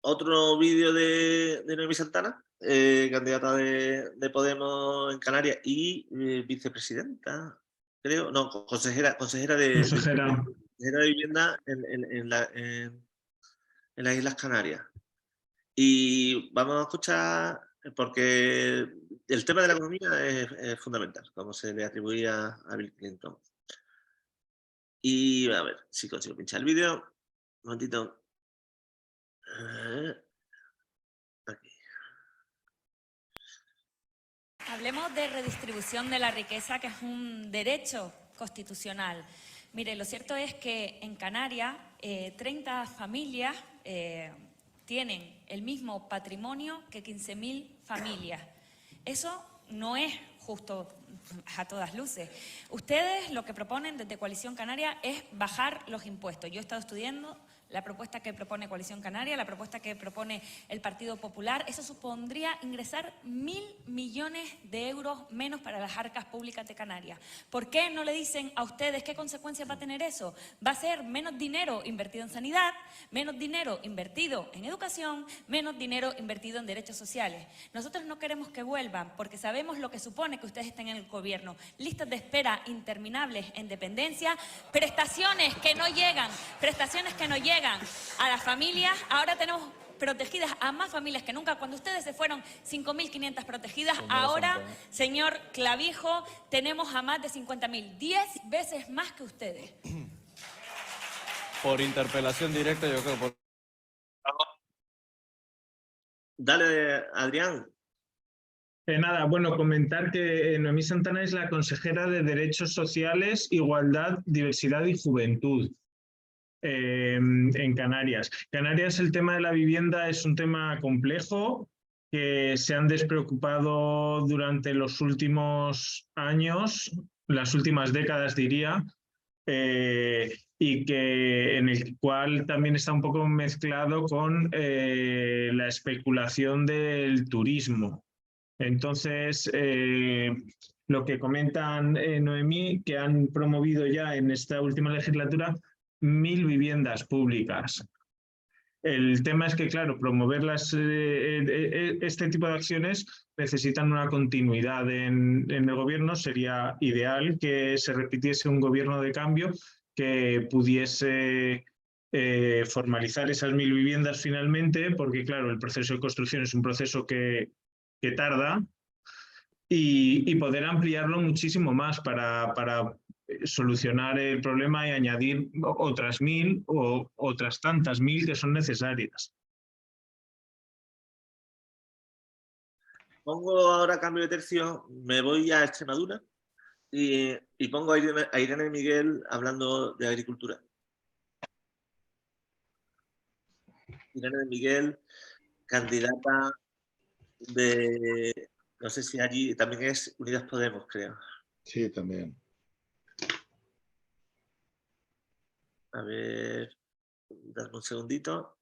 otro vídeo de Noemí Santana, candidata de Podemos en Canarias y vicepresidenta, creo, no, consejera de vivienda en las Islas Canarias. Y vamos a escuchar, porque el tema de la economía es fundamental, como se le atribuía a Bill Clinton. Y a ver si consigo pinchar el vídeo. Un momentito. Aquí. Hablemos de redistribución de la riqueza, que es un derecho constitucional. Mire, lo cierto es que en Canarias 30 familias tienen el mismo patrimonio que 15.000 familias. Eso no es justo a todas luces. Ustedes lo que proponen desde Coalición Canaria es bajar los impuestos. Yo he estado estudiando la propuesta que propone Coalición Canaria, la propuesta que propone el Partido Popular. Eso supondría ingresar 1.000 millones de euros menos para las arcas públicas de Canarias. ¿Por qué no le dicen a ustedes qué consecuencias va a tener eso? Va a ser menos dinero invertido en sanidad, menos dinero invertido en educación, menos dinero invertido en derechos sociales. Nosotros no queremos que vuelvan porque sabemos lo que supone que ustedes estén en el gobierno. Listas de espera interminables en dependencia, prestaciones que no llegan a las familias. Ahora tenemos protegidas a más familias que nunca. Cuando ustedes se fueron 5.500 protegidas, ahora, señor Clavijo, tenemos a más de 50.000, 10 veces más que ustedes. Por interpelación directa, yo creo. Dale, Adrián. Nada, bueno, comentar que Noemí Santana es la consejera de Derechos Sociales, Igualdad, Diversidad y Juventud en Canarias. Canarias, el tema de la vivienda es un tema complejo que se han despreocupado durante los últimos años, las últimas décadas diría, y que en el cual también está un poco mezclado con la especulación del turismo. Entonces, lo que comentan Noemí, que han promovido ya en esta última legislatura 1.000 viviendas públicas. El tema es que, claro, promover este tipo de acciones necesitan una continuidad en el gobierno. Sería ideal que se repitiese un gobierno de cambio que pudiese formalizar esas 1.000 viviendas finalmente, porque, claro, el proceso de construcción es un proceso que tarda, y poder ampliarlo muchísimo más para solucionar el problema y añadir otras 1.000 o otras tantas 1.000 que son necesarias. Pongo ahora cambio de tercio, me voy a Extremadura y pongo a Irene Miguel hablando de agricultura. Irene Miguel, candidata de, no sé si allí también es Unidas Podemos, creo. Sí, también. A ver, dame un segundito.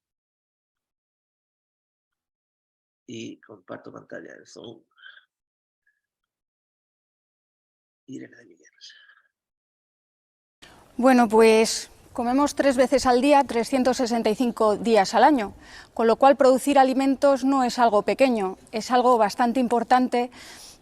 Y comparto pantalla en Zoom. Irene Miguel. Bueno, pues comemos 3 veces al día, 365 días al año, con lo cual producir alimentos no es algo pequeño, es algo bastante importante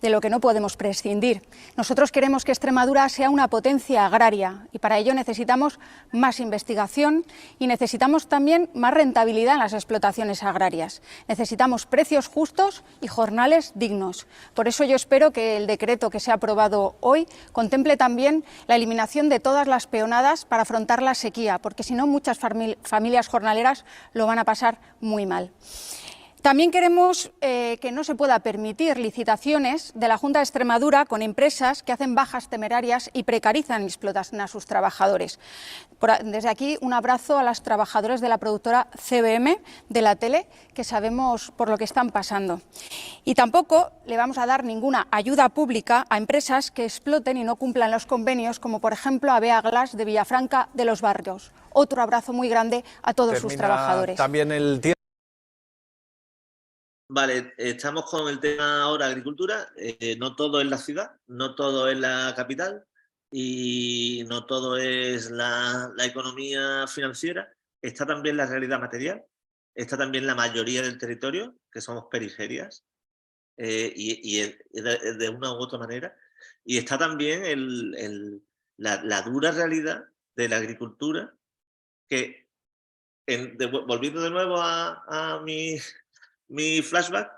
de lo que no podemos prescindir. Nosotros queremos que Extremadura sea una potencia agraria y para ello necesitamos más investigación y necesitamos también más rentabilidad en las explotaciones agrarias. Necesitamos precios justos y jornales dignos. Por eso yo espero que el decreto que se ha aprobado hoy contemple también la eliminación de todas las peonadas para afrontar la sequía, porque si no muchas familias jornaleras lo van a pasar muy mal. También queremos que no se pueda permitir licitaciones de la Junta de Extremadura con empresas que hacen bajas temerarias y precarizan y explotan a sus trabajadores. Desde aquí un abrazo a las trabajadoras de la productora CBM de la tele, que sabemos por lo que están pasando. Y tampoco le vamos a dar ninguna ayuda pública a empresas que exploten y no cumplan los convenios, como por ejemplo Avea Glass de Villafranca de los Barrios. Otro abrazo muy grande a todos sus trabajadores. También el tiempo. Vale, estamos con el tema ahora agricultura. No todo es la ciudad, no todo es la capital y no todo es la economía financiera. Está también la realidad material, está también la mayoría del territorio, que somos periferias, y de una u otra manera. Y está también la dura realidad de la agricultura, que volviendo de nuevo a mi flashback,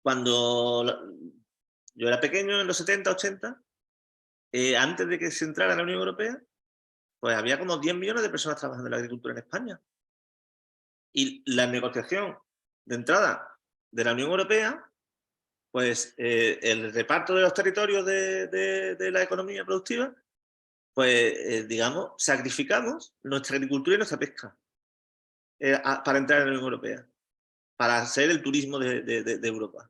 cuando yo era pequeño, en los 70, 80, antes de que se entrara en la Unión Europea, pues había como 10 millones de personas trabajando en la agricultura en España. Y la negociación de entrada de la Unión Europea, pues el reparto de los territorios de la economía productiva, pues digamos, sacrificamos nuestra agricultura y nuestra pesca para entrar en la Unión Europea. para ser el turismo de Europa.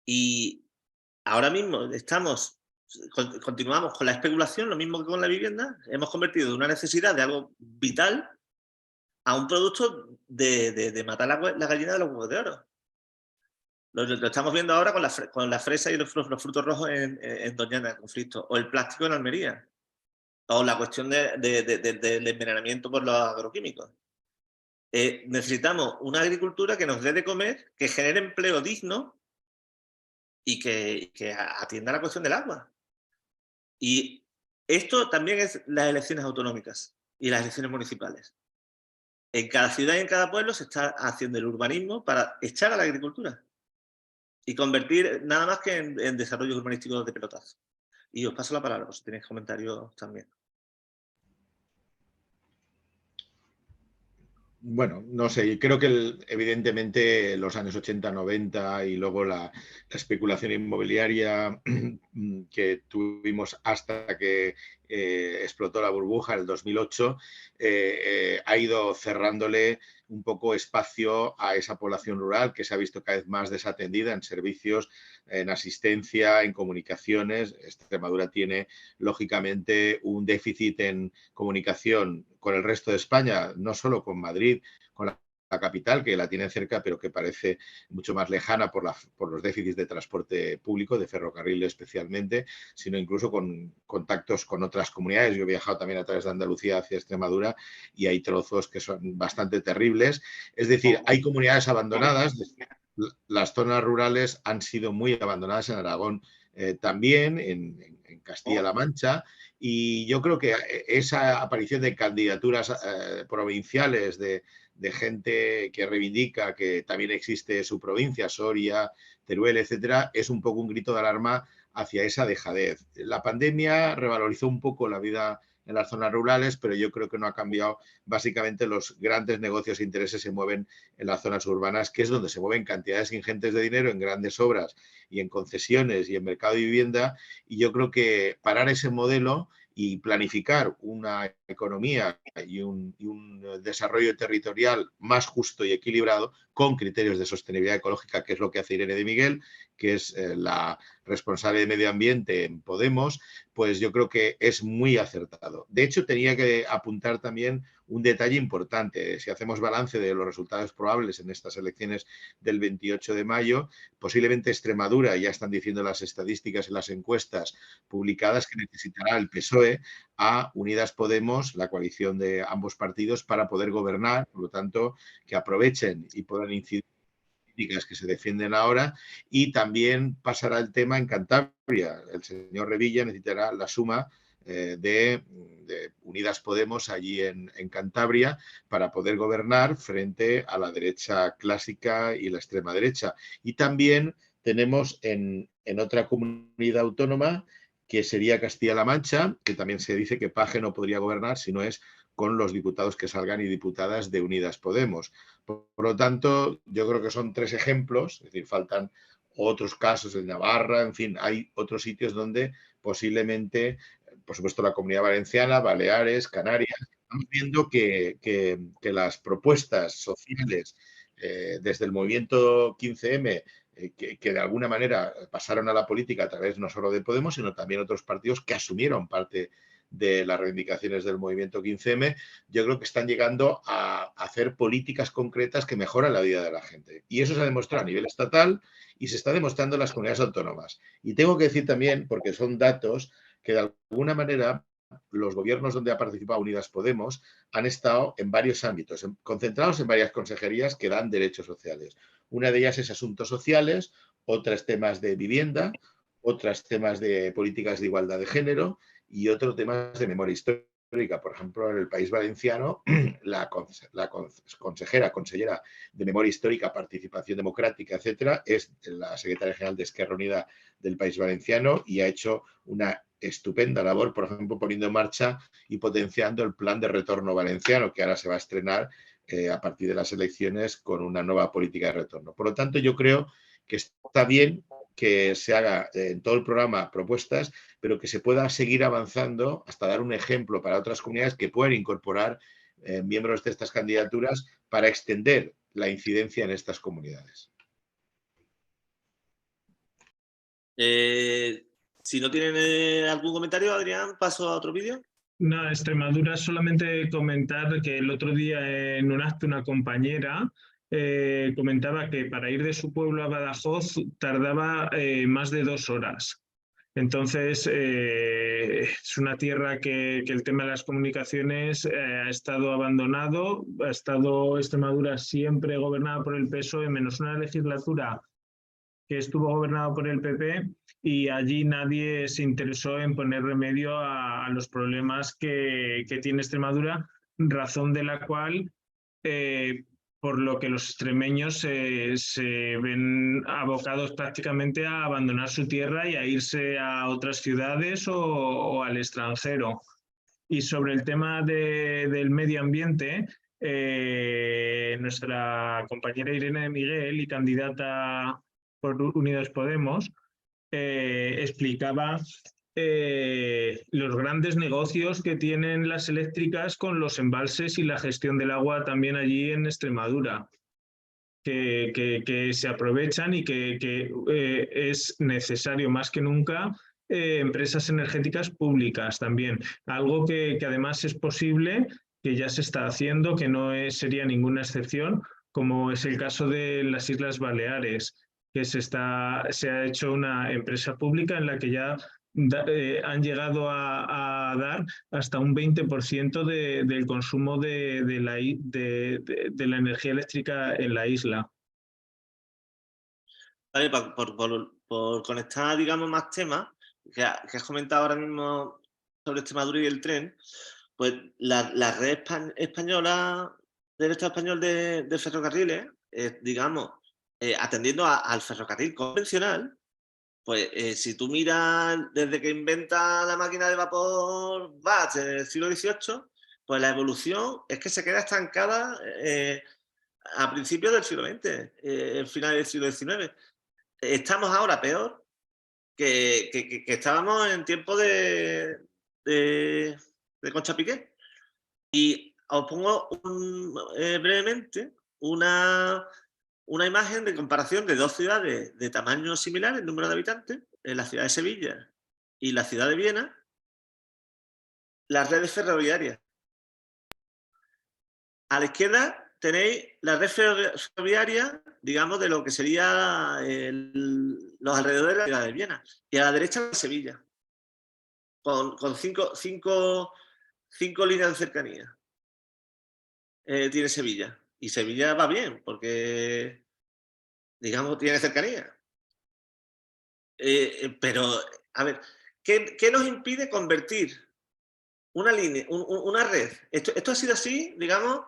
Y ahora mismo continuamos con la especulación, lo mismo que con la vivienda. Hemos convertido de una necesidad de algo vital a un producto de matar la gallina de los huevos de oro. Lo estamos viendo ahora con la fresa y los frutos rojos en Doñana, el conflicto, o el plástico en Almería, o la cuestión del envenenamiento por los agroquímicos. Necesitamos una agricultura que nos dé de comer, que genere empleo digno y que atienda la cuestión del agua. Y esto también es las elecciones autonómicas y las elecciones municipales. En cada ciudad y en cada pueblo se está haciendo el urbanismo para echar a la agricultura y convertir nada más que en desarrollos urbanísticos de pelotazo. Y os paso la palabra, por si tenéis comentarios también. Bueno, no sé, creo que evidentemente los años 80, 90 y luego la especulación inmobiliaria que tuvimos hasta que explotó la burbuja en el 2008 ha ido cerrándole un poco espacio a esa población rural que se ha visto cada vez más desatendida en servicios, en asistencia, en comunicaciones. Extremadura tiene, lógicamente, un déficit en comunicación con el resto de España, no solo con Madrid, con la capital, que la tiene cerca, pero que parece mucho más lejana por los déficits de transporte público, de ferrocarril especialmente, sino incluso con contactos con otras comunidades. Yo he viajado también a través de Andalucía hacia Extremadura y hay trozos que son bastante terribles. Es decir, hay comunidades abandonadas. Las zonas rurales han sido muy abandonadas en Aragón, también en Castilla-La Mancha, y yo creo que esa aparición de candidaturas provinciales de gente que reivindica que también existe su provincia, Soria, Teruel, etcétera, es un poco un grito de alarma hacia esa dejadez. La pandemia revalorizó un poco la vida en las zonas rurales, pero yo creo que no ha cambiado. Básicamente los grandes negocios e intereses se mueven en las zonas urbanas, que es donde se mueven cantidades ingentes de dinero en grandes obras y en concesiones y en mercado de vivienda, y yo creo que parar ese modelo y planificar una economía y un desarrollo territorial más justo y equilibrado con criterios de sostenibilidad ecológica, que es lo que hace Irene de Miguel, que es la responsable de medio ambiente en Podemos, pues yo creo que es muy acertado. De hecho, tenía que apuntar también un detalle importante. Si hacemos balance de los resultados probables en estas elecciones del 28 de mayo, posiblemente Extremadura, ya están diciendo las estadísticas y las encuestas publicadas, que necesitará el PSOE a Unidas Podemos, la coalición de ambos partidos, para poder gobernar. Por lo tanto, que aprovechen y puedan incidir que se defienden ahora, y también pasará el tema en Cantabria. El señor Revilla necesitará la suma de Unidas Podemos allí en Cantabria para poder gobernar frente a la derecha clásica y la extrema derecha. Y también tenemos en otra comunidad autónoma, que sería Castilla-La Mancha, que también se dice que Paje no podría gobernar si no es con los diputados que salgan y diputadas de Unidas Podemos. Por lo tanto, yo creo que son tres ejemplos, es decir, faltan otros casos en Navarra, en fin, hay otros sitios donde posiblemente, por supuesto, la Comunidad Valenciana, Baleares, Canarias, estamos viendo que las propuestas sociales desde el movimiento 15M, que de alguna manera pasaron a la política a través no solo de Podemos, sino también otros partidos que asumieron parte de las reivindicaciones del movimiento 15M, yo creo que están llegando a hacer políticas concretas que mejoran la vida de la gente. Y eso se ha demostrado a nivel estatal y se está demostrando en las comunidades autónomas. Y tengo que decir también, porque son datos, que de alguna manera los gobiernos donde ha participado Unidas Podemos han estado en varios ámbitos, concentrados en varias consejerías que dan derechos sociales. Una de ellas es asuntos sociales, otras temas de vivienda, otras temas de políticas de igualdad de género y otros temas de memoria histórica. Por ejemplo, en el País Valenciano, la consellera de Memoria Histórica, Participación Democrática, etcétera, es la secretaria general de Esquerra Unida del País Valenciano y ha hecho una estupenda labor, por ejemplo, poniendo en marcha y potenciando el plan de retorno valenciano, que ahora se va a estrenar a partir de las elecciones con una nueva política de retorno. Por lo tanto, yo creo que está bien que se haga en todo el programa propuestas, pero que se pueda seguir avanzando hasta dar un ejemplo para otras comunidades que puedan incorporar miembros de estas candidaturas para extender la incidencia en estas comunidades. Si no tienen algún comentario, Adrián, paso a otro vídeo. No, Extremadura, solamente comentar que el otro día en un acto una compañera comentaba que para ir de su pueblo a Badajoz tardaba más de 2 horas. Entonces, es una tierra que el tema de las comunicaciones ha estado abandonado, ha estado Extremadura siempre gobernada por el PSOE, menos una legislatura que estuvo gobernado por el PP, y allí nadie se interesó en poner remedio a los problemas que tiene Extremadura, razón de la cual, por lo que los extremeños se ven abocados prácticamente a abandonar su tierra y a irse a otras ciudades o al extranjero. Y sobre el tema del medio ambiente, nuestra compañera Irene de Miguel y candidata por Unidos Podemos, explicaba los grandes negocios que tienen las eléctricas con los embalses y la gestión del agua también allí en Extremadura, que se aprovechan y que es necesario más que nunca empresas energéticas públicas también, algo que además es posible, que ya se está haciendo, que no sería ninguna excepción, como es el caso de las Islas Baleares, que se ha hecho una empresa pública en la que ya han llegado a dar hasta un 20% del consumo de la energía eléctrica en la isla. Vale, por conectar, digamos, más temas que has comentado ahora mismo sobre Extremadura y el tren, pues la red española del Estado español de ferrocarriles, digamos, atendiendo al ferrocarril convencional, pues si tú miras desde que inventa la máquina de vapor Bach en el siglo XVIII, pues la evolución es que se queda estancada a principios del siglo XX, finales del siglo XIX. Estamos ahora peor que estábamos en tiempo de Concha Piqué. Y os pongo brevemente una imagen de comparación de 2 ciudades de tamaño similar en número de habitantes, en la ciudad de Sevilla y la ciudad de Viena, las redes ferroviarias. A la izquierda tenéis la red ferroviaria, digamos, de lo que sería los alrededores de la ciudad de Viena, y a la derecha Sevilla, con 5 líneas de cercanía. Tiene Sevilla. Y Sevilla va bien, porque, digamos, tiene cercanía. Pero, a ver, ¿qué nos impide convertir una línea, una red? Esto ha sido así, digamos,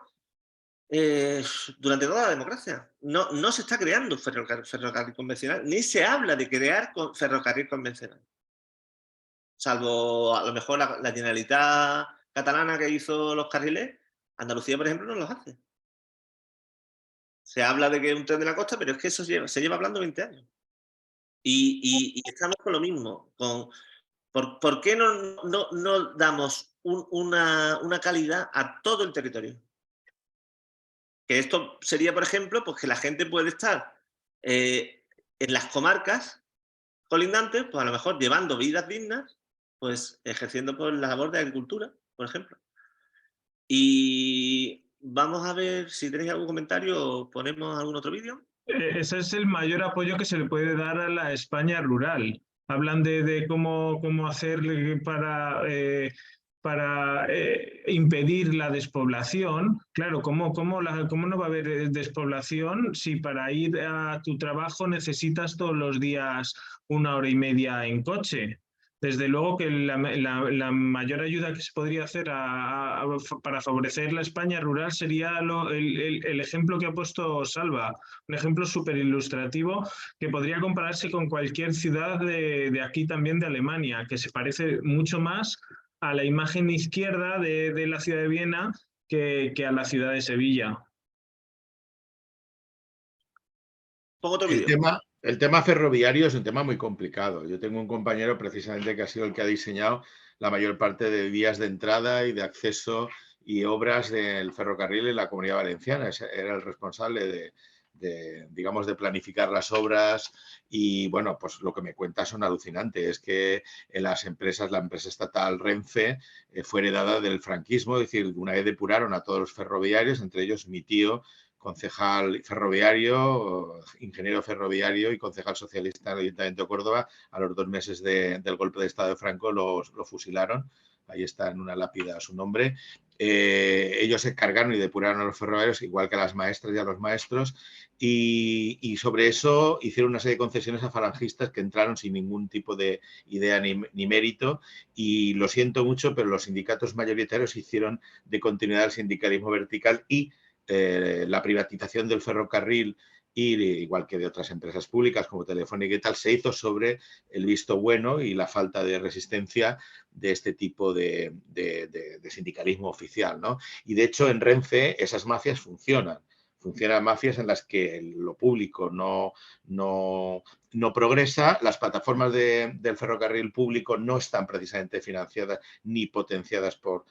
durante toda la democracia. No se está creando ferrocarril convencional, ni se habla de crear ferrocarril convencional. Salvo, a lo mejor, la Generalitat catalana que hizo los carriles. Andalucía, por ejemplo, no los hace. Se habla de que es un tren de la costa, pero es que eso se lleva hablando 20 años. Y estamos con lo mismo. ¿Por qué no damos una calidad a todo el territorio? Que esto sería, por ejemplo, pues que la gente puede estar en las comarcas colindantes, pues a lo mejor llevando vidas dignas, pues ejerciendo por la labor de agricultura, por ejemplo. Y vamos a ver si tenéis algún comentario o ponemos algún otro vídeo. Ese es el mayor apoyo que se le puede dar a la España rural. Hablan de cómo hacer para impedir la despoblación. Claro, ¿cómo no va a haber despoblación si para ir a tu trabajo necesitas todos los días 1 hora y media en coche? Desde luego que la mayor ayuda que se podría hacer para favorecer la España rural sería el ejemplo que ha puesto Salva, un ejemplo súper ilustrativo que podría compararse con cualquier ciudad de aquí también de Alemania, que se parece mucho más a la imagen izquierda de la ciudad de Viena que a la ciudad de Sevilla. El tema ferroviario es un tema muy complicado. Yo tengo un compañero precisamente que ha sido el que ha diseñado la mayor parte de vías de entrada y de acceso y Obras del Ferrocarril en la Comunidad Valenciana. Era el responsable digamos, de planificar las obras y, bueno, pues lo que me cuenta son alucinantes. Es que en las empresas, la empresa estatal Renfe fue heredada del franquismo, es decir, una vez depuraron a todos los ferroviarios, entre ellos mi tío, concejal ferroviario, ingeniero ferroviario y concejal socialista del Ayuntamiento de Córdoba. A los 2 meses del golpe de Estado de Franco lo fusilaron. Ahí está en una lápida su nombre. Ellos se cargaron y depuraron a los ferroviarios, igual que a las maestras y a los maestros, y sobre eso hicieron una serie de concesiones a falangistas que entraron sin ningún tipo de idea ni mérito, y lo siento mucho, pero los sindicatos mayoritarios hicieron de continuidad el sindicalismo vertical y la privatización del ferrocarril, y igual que de otras empresas públicas como Telefónica y tal, se hizo sobre el visto bueno y la falta de resistencia de este tipo de sindicalismo oficial, ¿no? Y de hecho en Renfe esas mafias funcionan. Funcionan mafias en las que lo público no progresa, las plataformas del ferrocarril público no están precisamente financiadas ni potenciadas por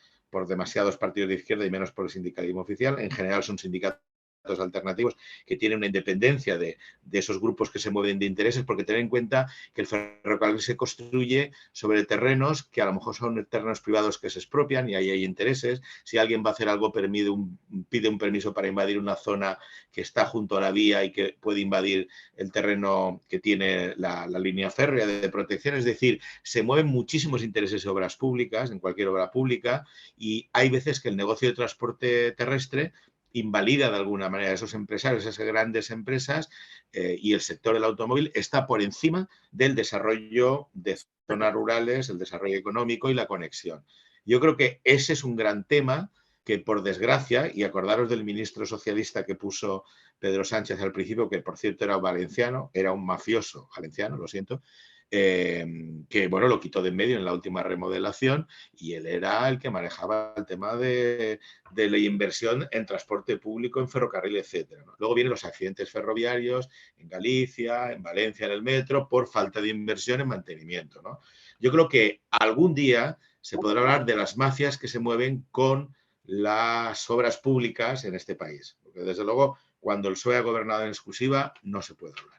demasiados partidos de izquierda y menos por el sindicalismo oficial. En general son sindicatos alternativos que tienen una independencia de esos grupos que se mueven de intereses, porque tener en cuenta que el ferrocarril se construye sobre terrenos que a lo mejor son terrenos privados que se expropian y ahí hay intereses. Si alguien va a hacer algo, pide un permiso para invadir una zona que está junto a la vía y que puede invadir el terreno que tiene la línea férrea de protección. Es decir, se mueven muchísimos intereses en obras públicas, en cualquier obra pública, y hay veces que el negocio de transporte terrestre invalida de alguna manera a esos empresarios, esas grandes empresas, y el sector del automóvil está por encima del desarrollo de zonas rurales, el desarrollo económico y la conexión. Yo creo que ese es un gran tema que, por desgracia, y acordaros del ministro socialista que puso Pedro Sánchez al principio, que por cierto era valenciano, era un mafioso valenciano, lo siento, que bueno, lo quitó de en medio en la última remodelación, y él era el que manejaba el tema de la inversión en transporte público, en ferrocarril, etcétera, ¿no? Luego vienen los accidentes ferroviarios en Galicia, en Valencia, en el metro, por falta de inversión en mantenimiento, ¿no? Yo creo que algún día se podrá hablar de las mafias que se mueven con las obras públicas en este país, porque desde luego cuando el PSOE ha gobernado en exclusiva no se puede hablar.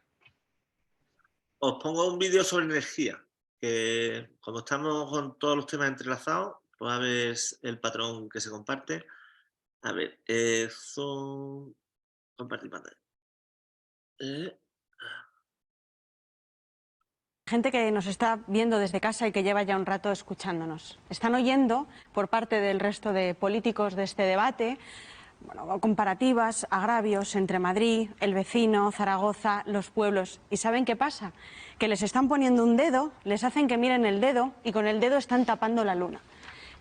Os pongo un vídeo sobre energía, que como estamos con todos los temas entrelazados, pues a ver el patrón que se comparte. A ver, Zoom, compartir pantalla. Gente que nos está viendo desde casa y que lleva ya un rato escuchándonos. Están oyendo por parte del resto de políticos de este debate, bueno, comparativas, agravios entre Madrid, el vecino, Zaragoza, los pueblos. ¿Y saben qué pasa? Que les están poniendo un dedo, les hacen que miren el dedo y con el dedo están tapando la luna.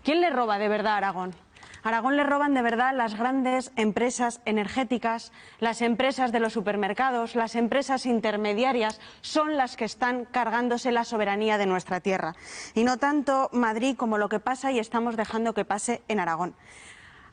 ¿Quién le roba de verdad a Aragón? A Aragón le roban de verdad las grandes empresas energéticas, las empresas de los supermercados, las empresas intermediarias son las que están cargándose la soberanía de nuestra tierra. Y no tanto Madrid como lo que pasa y estamos dejando que pase en Aragón.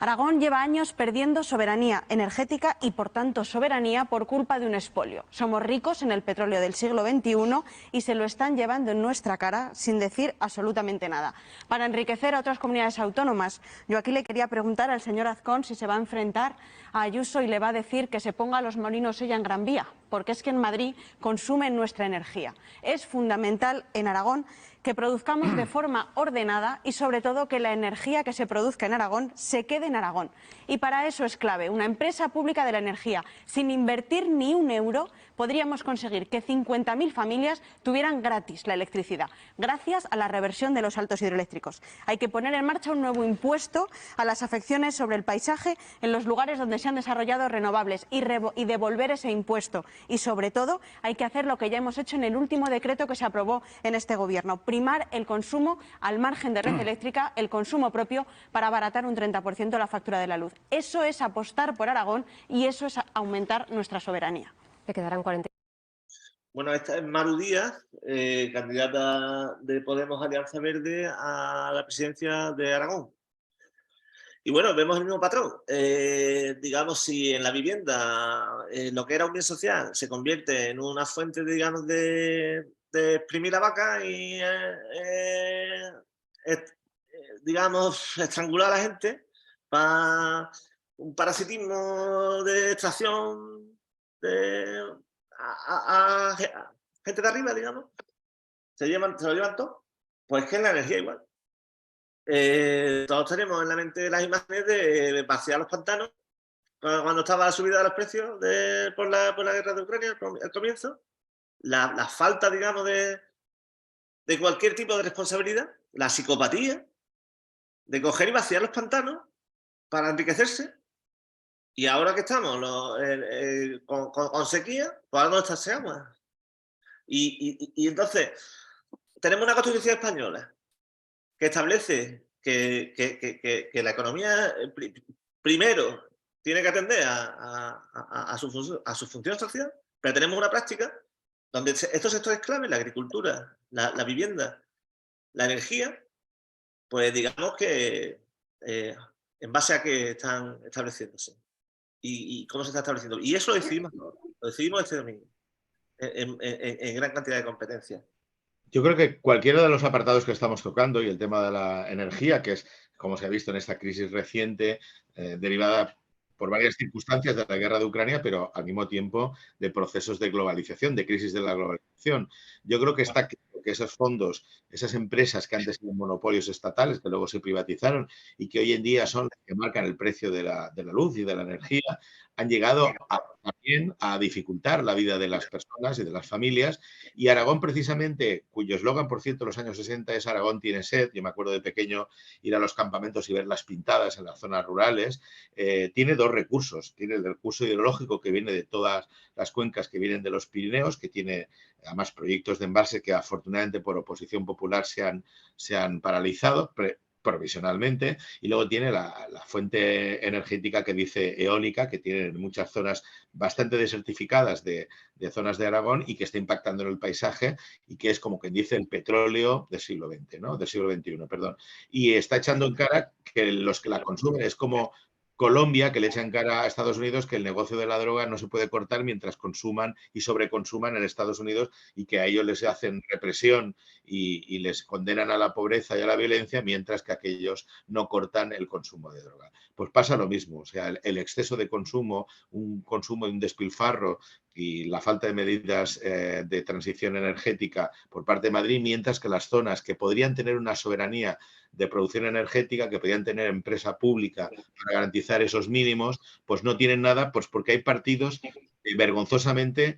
Aragón lleva años perdiendo soberanía energética y, por tanto, soberanía por culpa de un expolio. Somos ricos en el petróleo del siglo XXI y se lo están llevando en nuestra cara sin decir absolutamente nada. Para enriquecer a otras comunidades autónomas, yo aquí le quería preguntar al señor Azcón si se va a enfrentar a Ayuso y le va a decir que se ponga a los molinos ella en Gran Vía, porque es que en Madrid consumen nuestra energía. Es fundamental en Aragón que produzcamos de forma ordenada y, sobre todo, que la energía que se produzca en Aragón se quede en Aragón. Y para eso es clave una empresa pública de la energía. Sin invertir ni un euro, podríamos conseguir que 50.000 familias tuvieran gratis la electricidad, gracias a la reversión de los altos hidroeléctricos. Hay que poner en marcha un nuevo impuesto a las afecciones sobre el paisaje en los lugares donde se han desarrollado renovables y devolver ese impuesto. Y, sobre todo, hay que hacer lo que ya hemos hecho en el último decreto que se aprobó en este Gobierno, primar el consumo al margen de red eléctrica, el consumo propio, para abaratar un 30% la factura de la luz. Eso es apostar por Aragón y eso es aumentar nuestra soberanía. Le quedarán 40. Bueno, esta es Maru Díaz, candidata de Podemos Alianza Verde a la presidencia de Aragón. Y bueno, vemos el mismo patrón. Digamos, si en la vivienda lo que era un bien social se convierte en una fuente, digamos, de exprimir la vaca y, digamos, estrangular a la gente, para un parasitismo de extracción a gente de arriba, digamos, se lo llevan todo, pues que es la energía igual. Todos tenemos en la mente las imágenes de vaciar los pantanos cuando estaba la subida de los precios por la guerra de Ucrania al comienzo, la falta, digamos, de cualquier tipo de responsabilidad, la psicopatía de coger y vaciar los pantanos para enriquecerse. Y ahora que estamos con sequía, pues algo está ese agua. Y entonces, tenemos una Constitución española que establece que la economía primero tiene que atender a su función social, pero tenemos una práctica donde estos sectores claves, la agricultura, la vivienda, la energía, pues digamos que en base a qué están estableciéndose y cómo se está estableciendo. Y eso lo decidimos este domingo, en gran cantidad de competencias. Yo creo que cualquiera de los apartados que estamos tocando y el tema de la energía, que es, como se ha visto en esta crisis reciente, derivada por varias circunstancias de la guerra de Ucrania, pero al mismo tiempo de procesos de globalización, de crisis de la globalización. Yo creo que está claro que esos fondos, esas empresas que antes eran monopolios estatales, que luego se privatizaron y que hoy en día son las que marcan el precio de la luz y de la energía, han llegado también a dificultar la vida de las personas y de las familias. Y Aragón, precisamente, cuyo eslogan, por cierto, en los años 60 es Aragón tiene sed, yo me acuerdo de pequeño ir a los campamentos y ver las pintadas en las zonas rurales, tiene dos recursos. Tiene el recurso hidrológico que viene de todas las cuencas que vienen de los Pirineos, que tiene además proyectos de embalse que afortunadamente por oposición popular se han paralizado provisionalmente, y luego tiene la fuente energética que dice eólica, que tiene muchas zonas bastante desertificadas de zonas de Aragón y que está impactando en el paisaje y que es como quien dice el petróleo del siglo XX, ¿no? Del siglo XXI, perdón. Y está echando en cara que los que la consumen es como Colombia, que le echa en cara a Estados Unidos que el negocio de la droga no se puede cortar mientras consuman y sobreconsuman en Estados Unidos y que a ellos les hacen represión y les condenan a la pobreza y a la violencia, mientras que aquellos no cortan el consumo de droga. Pues pasa lo mismo, o sea, el exceso de consumo, un consumo y un despilfarro y la falta de medidas de transición energética por parte de Madrid, mientras que las zonas que podrían tener una soberanía de producción energética, que podrían tener empresa pública para garantizar esos mínimos, pues no tienen nada, pues porque hay partidos vergonzosamente,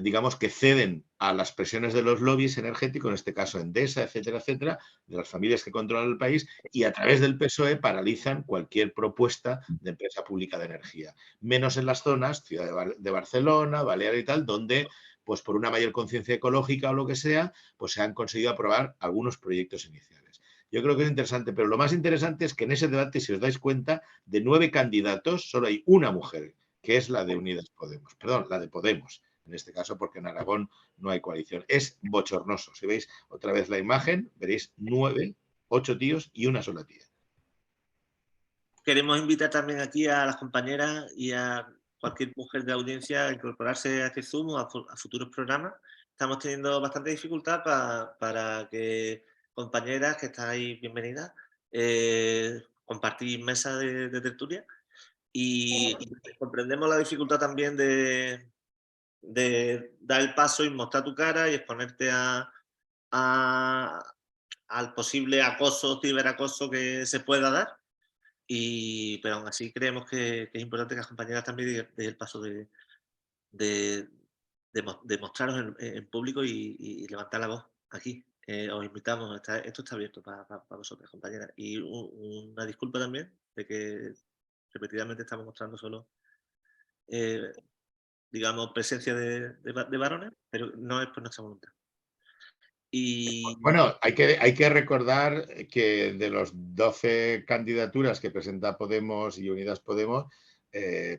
digamos, que ceden a las presiones de los lobbies energéticos, en este caso Endesa, etcétera, etcétera, de las familias que controlan el país, y a través del PSOE paralizan cualquier propuesta de empresa pública de energía. Menos en las zonas, ciudad de Barcelona, Baleares y tal, donde pues por una mayor conciencia ecológica o lo que sea, pues se han conseguido aprobar algunos proyectos iniciales. Yo creo que es interesante, pero lo más interesante es que en ese debate, si os dais cuenta, de 9 candidatos, solo hay una mujer, que es la de Unidas Podemos. Perdón, la de Podemos, en este caso, porque en Aragón no hay coalición. Es bochornoso. Si veis otra vez la imagen, veréis 8 tíos y una sola tía. Queremos invitar también aquí a las compañeras y a cualquier mujer de la audiencia a incorporarse a este Zoom o a futuros programas. Estamos teniendo bastante dificultad para que compañeras que estáis bienvenidas, compartir mesa de tertulia y comprendemos la dificultad también de dar el paso y mostrar tu cara y exponerte al posible acoso, ciberacoso que se pueda dar, pero aún así creemos que es importante que las compañeras también den el paso de mostraros en público y levantar la voz aquí. Os invitamos, esto está abierto para vosotras, compañeras. Y una disculpa también de que repetidamente estamos mostrando solo, digamos, presencia de varones, pero no es por nuestra voluntad. Y bueno, hay que recordar que de los 12 candidaturas que presenta Podemos y Unidas Podemos,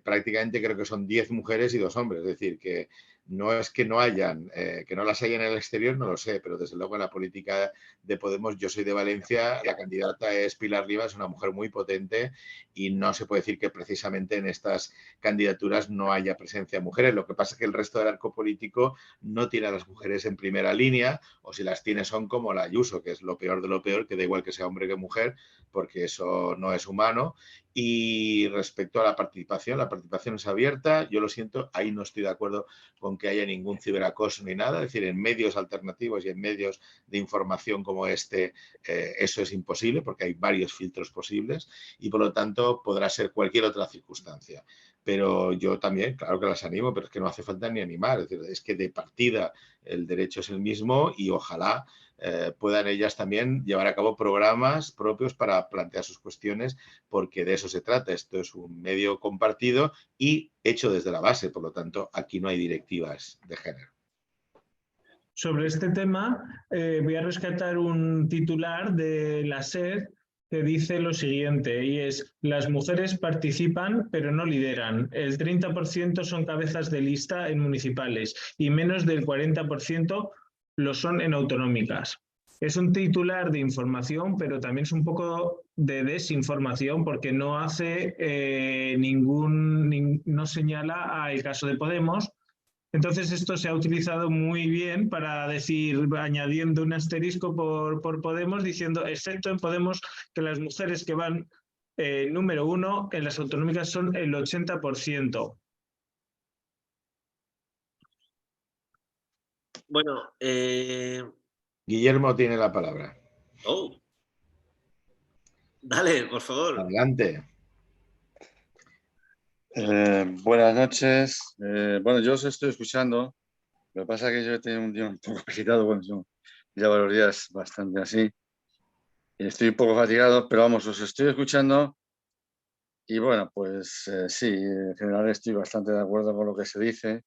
prácticamente creo que son 10 mujeres y 2 hombres. Es decir, que no es que no hayan, que no las hayan en el exterior, no lo sé, pero desde luego en la política de Podemos, yo soy de Valencia, la candidata es Pilar Rivas, una mujer muy potente, y no se puede decir que precisamente en estas candidaturas no haya presencia de mujeres. Lo que pasa es que el resto del arco político no tiene a las mujeres en primera línea, o si las tiene son como la Ayuso, que es lo peor de lo peor, que da igual que sea hombre que mujer, porque eso no es humano. Y respecto a la participación es abierta. Yo lo siento, ahí no estoy de acuerdo con que haya ningún ciberacoso ni nada. Es decir, en medios alternativos y en medios de información como este, eso es imposible porque hay varios filtros posibles y por lo tanto podrá ser cualquier otra circunstancia. Pero yo también, claro que las animo, pero es que no hace falta ni animar. Es decir, es que de partida el derecho es el mismo y ojalá puedan ellas también llevar a cabo programas propios para plantear sus cuestiones, porque de eso se trata. Esto es un medio compartido y hecho desde la base, por lo tanto, aquí no hay directivas de género. Sobre este tema, voy a rescatar un titular de la SER que dice lo siguiente, y es: las mujeres participan pero no lideran. El 30% son cabezas de lista en municipales y menos del 40% lo son en autonómicas. Es un titular de información, pero también es un poco de desinformación porque no hace no señala al caso de Podemos. Entonces esto se ha utilizado muy bien para decir, añadiendo un asterisco por Podemos, diciendo, excepto en Podemos, que las mujeres que van número 1 en las autonómicas son el 80%. Bueno, Guillermo tiene la palabra. Oh. Dale, por favor. Adelante. Buenas noches. Bueno, yo os estoy escuchando. Lo que pasa es que yo he tenido un día un poco agitado. Bueno, yo llevo los días bastante así. Y estoy un poco fatigado, pero vamos, os estoy escuchando. Y bueno, pues sí, en general estoy bastante de acuerdo con lo que se dice.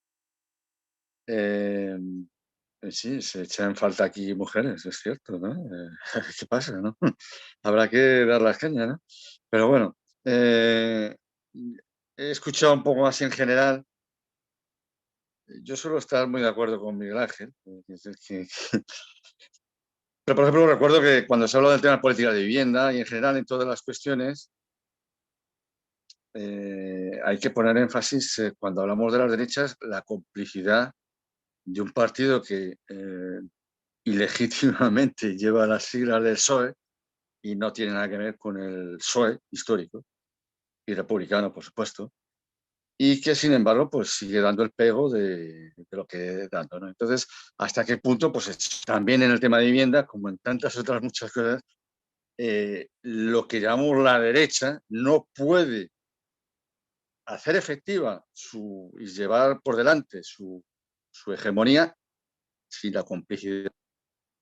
Sí, se echan en falta aquí mujeres, es cierto, ¿no? ¿Qué pasa, no? Habrá que dar las cañas, ¿no? Pero bueno, he escuchado un poco más en general. Yo suelo estar muy de acuerdo con Miguel Ángel. Pero, por ejemplo, recuerdo que cuando se habla del tema de política de vivienda y en general en todas las cuestiones, hay que poner énfasis, cuando hablamos de las derechas, la complicidad de un partido que ilegítimamente lleva las siglas del PSOE y no tiene nada que ver con el PSOE histórico y republicano, por supuesto, y que sin embargo pues sigue dando el pego de lo que dando, ¿no? Entonces, ¿hasta qué punto? Pues también en el tema de vivienda, como en tantas otras muchas cosas, lo que llamamos la derecha no puede hacer efectiva y llevar por delante su hegemonía sin la complicidad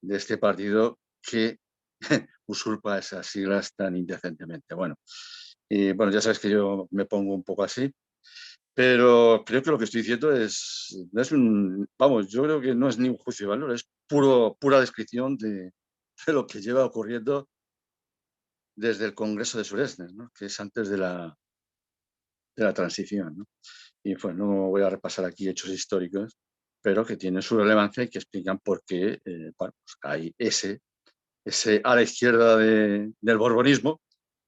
de este partido que usurpa esas siglas tan indecentemente. Bueno, bueno, ya sabes que yo me pongo un poco así, pero creo que lo que estoy diciendo no es vamos, yo creo que no es ni un juicio de valor, es pura descripción de lo que lleva ocurriendo desde el Congreso de Suresnes, ¿no? Que es antes de la transición, ¿no? Y pues no voy a repasar aquí hechos históricos, pero que tienen su relevancia y que explican por qué bueno, pues hay ese a la izquierda del borbonismo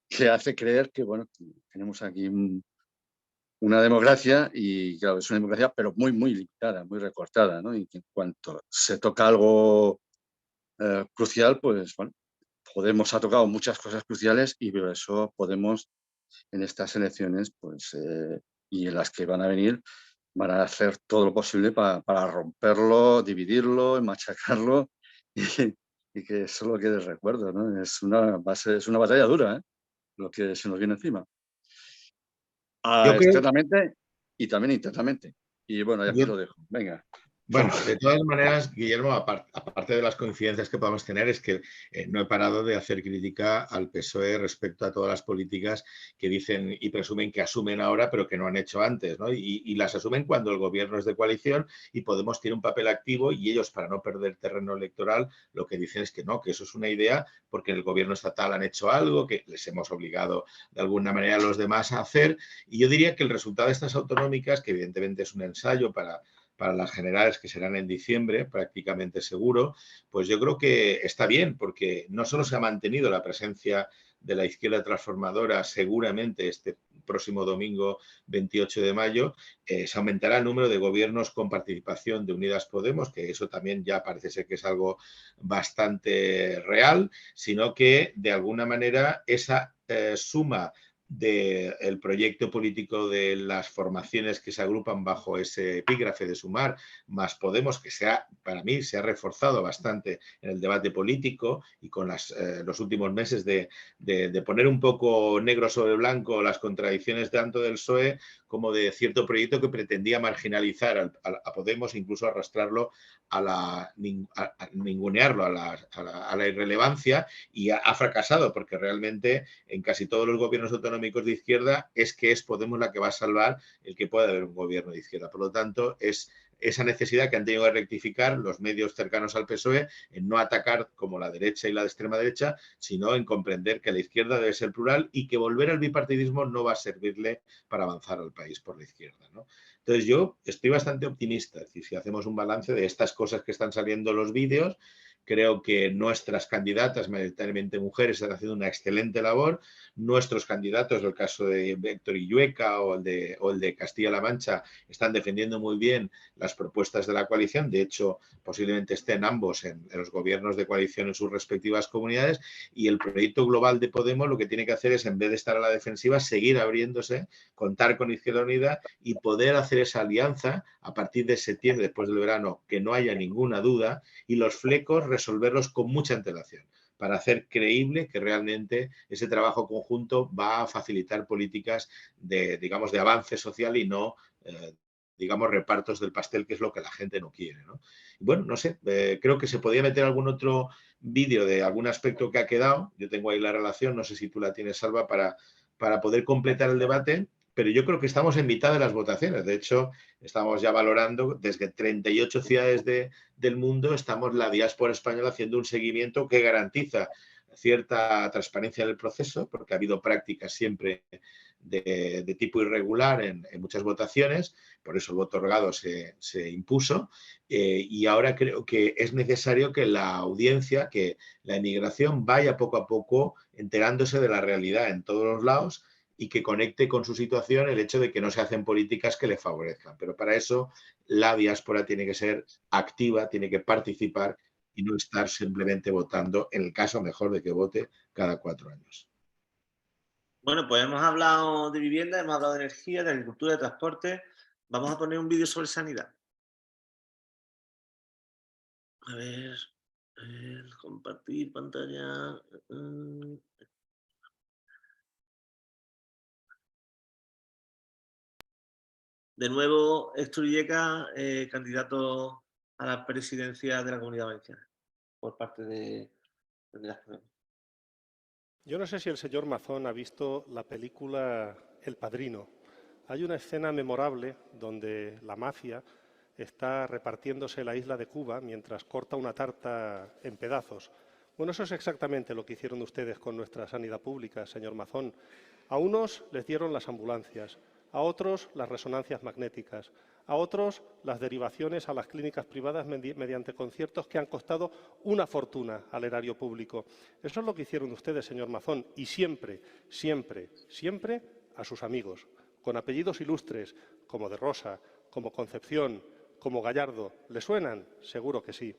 que hace creer que, bueno, tenemos aquí una democracia y, claro, es una democracia, pero muy, muy limitada, muy recortada, ¿no? Y que en cuanto se toca algo crucial, pues, bueno, Podemos ha tocado muchas cosas cruciales y por eso Podemos en estas elecciones, pues, y en las que van a venir, van a hacer todo lo posible para romperlo, dividirlo, machacarlo y que eso lo quede recuerdo, ¿no? Es una batalla dura, ¿eh? Lo que se nos viene encima. Externamente y también internamente. Y bueno, ya aquí lo dejo. Venga. Bueno, de todas maneras, Guillermo, aparte de las coincidencias que podamos tener, es que no he parado de hacer crítica al PSOE respecto a todas las políticas que dicen y presumen que asumen ahora, pero que no han hecho antes, ¿no? Y las asumen cuando el gobierno es de coalición y Podemos tiene un papel activo y ellos, para no perder terreno electoral, lo que dicen es que no, que eso es una idea porque en el gobierno estatal han hecho algo, que les hemos obligado de alguna manera a los demás a hacer. Y yo diría que el resultado de estas autonómicas, que evidentemente es un ensayo para las generales que serán en diciembre, prácticamente seguro, pues yo creo que está bien, porque no solo se ha mantenido la presencia de la izquierda transformadora seguramente este próximo domingo 28 de mayo, se aumentará el número de gobiernos con participación de Unidas Podemos, que eso también ya parece ser que es algo bastante real, sino que de alguna manera esa suma del proyecto político de las formaciones que se agrupan bajo ese epígrafe de Sumar, más Podemos, que para mí se ha reforzado bastante en el debate político y con los últimos meses de poner un poco negro sobre blanco las contradicciones tanto del PSOE como de cierto proyecto que pretendía marginalizar a Podemos, incluso arrastrarlo a ningunearlo a la irrelevancia, y ha fracasado, porque realmente en casi todos los gobiernos autonómicos de izquierda es Podemos la que va a salvar el que pueda haber un gobierno de izquierda. Por lo tanto, es esa necesidad que han tenido que rectificar los medios cercanos al PSOE en no atacar como la derecha y la de extrema derecha, sino en comprender que la izquierda debe ser plural y que volver al bipartidismo no va a servirle para avanzar al país por la izquierda, ¿no? Entonces yo estoy bastante optimista. Es decir, si hacemos un balance de estas cosas que están saliendo en los vídeos, creo que nuestras candidatas, mayoritariamente mujeres, están haciendo una excelente labor. Nuestros candidatos, el caso de Héctor Illueca o el de Castilla-La Mancha, están defendiendo muy bien las propuestas de la coalición. De hecho, posiblemente estén ambos en los gobiernos de coalición en sus respectivas comunidades. Y el proyecto global de Podemos lo que tiene que hacer es, en vez de estar a la defensiva, seguir abriéndose, contar con Izquierda Unida y poder hacer esa alianza a partir de septiembre, después del verano, que no haya ninguna duda, y los flecos resolverlos con mucha antelación, para hacer creíble que realmente ese trabajo conjunto va a facilitar políticas de avance social y no, repartos del pastel, que es lo que la gente no quiere, ¿no? Y bueno, no sé, creo que se podría meter algún otro vídeo de algún aspecto que ha quedado. Yo tengo ahí la relación, no sé si tú la tienes, Salva, para poder completar el debate. Pero yo creo que estamos en mitad de las votaciones. De hecho, estamos ya valorando, desde 38 ciudades del mundo, estamos la diáspora española haciendo un seguimiento que garantiza cierta transparencia del proceso, porque ha habido prácticas siempre de tipo irregular en muchas votaciones, por eso el voto rogado se impuso, y ahora creo que es necesario que la audiencia, que la inmigración vaya poco a poco enterándose de la realidad en todos los lados, y que conecte con su situación el hecho de que no se hacen políticas que le favorezcan. Pero para eso la diáspora tiene que ser activa, tiene que participar y no estar simplemente votando, en el caso mejor de que vote cada 4 años. Bueno, pues hemos hablado de vivienda, hemos hablado de energía, de agricultura, de transporte. Vamos a poner un vídeo sobre sanidad. A ver, compartir pantalla. De nuevo, Héctor Illueca, candidato a la presidencia de la Comunidad Valenciana, por parte de las Podemos. Yo no sé si el señor Mazón ha visto la película El Padrino. Hay una escena memorable donde la mafia está repartiéndose la isla de Cuba mientras corta una tarta en pedazos. Bueno, eso es exactamente lo que hicieron ustedes con nuestra sanidad pública, señor Mazón. A unos les dieron las ambulancias, a otros las resonancias magnéticas, a otros las derivaciones a las clínicas privadas mediante conciertos que han costado una fortuna al erario público. Eso es lo que hicieron ustedes, señor Mazón, y siempre, siempre, siempre a sus amigos, con apellidos ilustres como de Rosa, como Concepción, como Gallardo. ¿Le suenan? Seguro que sí.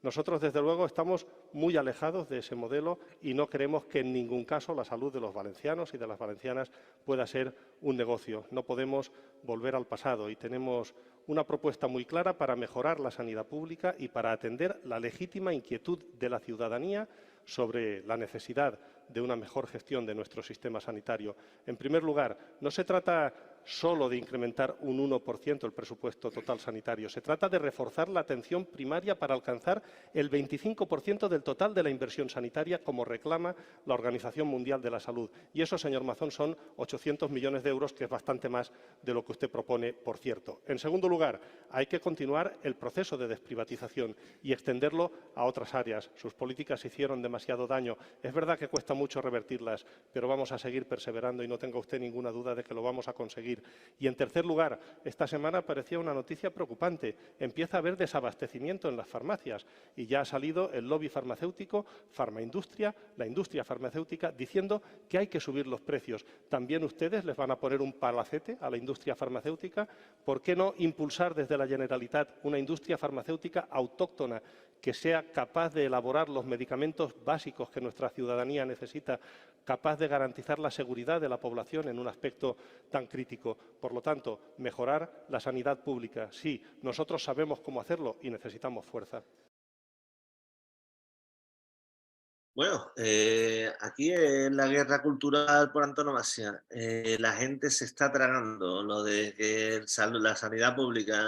Nosotros, desde luego, estamos muy alejados de ese modelo y no queremos que en ningún caso la salud de los valencianos y de las valencianas pueda ser un negocio. No podemos volver al pasado y tenemos una propuesta muy clara para mejorar la sanidad pública y para atender la legítima inquietud de la ciudadanía sobre la necesidad de una mejor gestión de nuestro sistema sanitario. En primer lugar, no se trata solo de incrementar un 1% el presupuesto total sanitario. Se trata de reforzar la atención primaria para alcanzar el 25% del total de la inversión sanitaria, como reclama la Organización Mundial de la Salud. Y eso, señor Mazón, son 800 millones de euros, que es bastante más de lo que usted propone, por cierto. En segundo lugar, hay que continuar el proceso de desprivatización y extenderlo a otras áreas. Sus políticas hicieron demasiado daño. Es verdad que cuesta mucho revertirlas, pero vamos a seguir perseverando y no tenga usted ninguna duda de que lo vamos a conseguir. Y, en tercer lugar, esta semana aparecía una noticia preocupante. Empieza a haber desabastecimiento en las farmacias y ya ha salido el lobby farmacéutico, Farmaindustria, la industria farmacéutica, diciendo que hay que subir los precios. ¿También ustedes les van a poner un palacete a la industria farmacéutica? ¿Por qué no impulsar desde la Generalitat una industria farmacéutica autóctona que sea capaz de elaborar los medicamentos básicos que nuestra ciudadanía necesita? capaz de garantizar la seguridad de la población en un aspecto tan crítico. Por lo tanto, mejorar la sanidad pública. Sí, nosotros sabemos cómo hacerlo y necesitamos fuerza. Bueno, aquí en la guerra cultural por antonomasia, la gente se está tragando lo de que la sanidad pública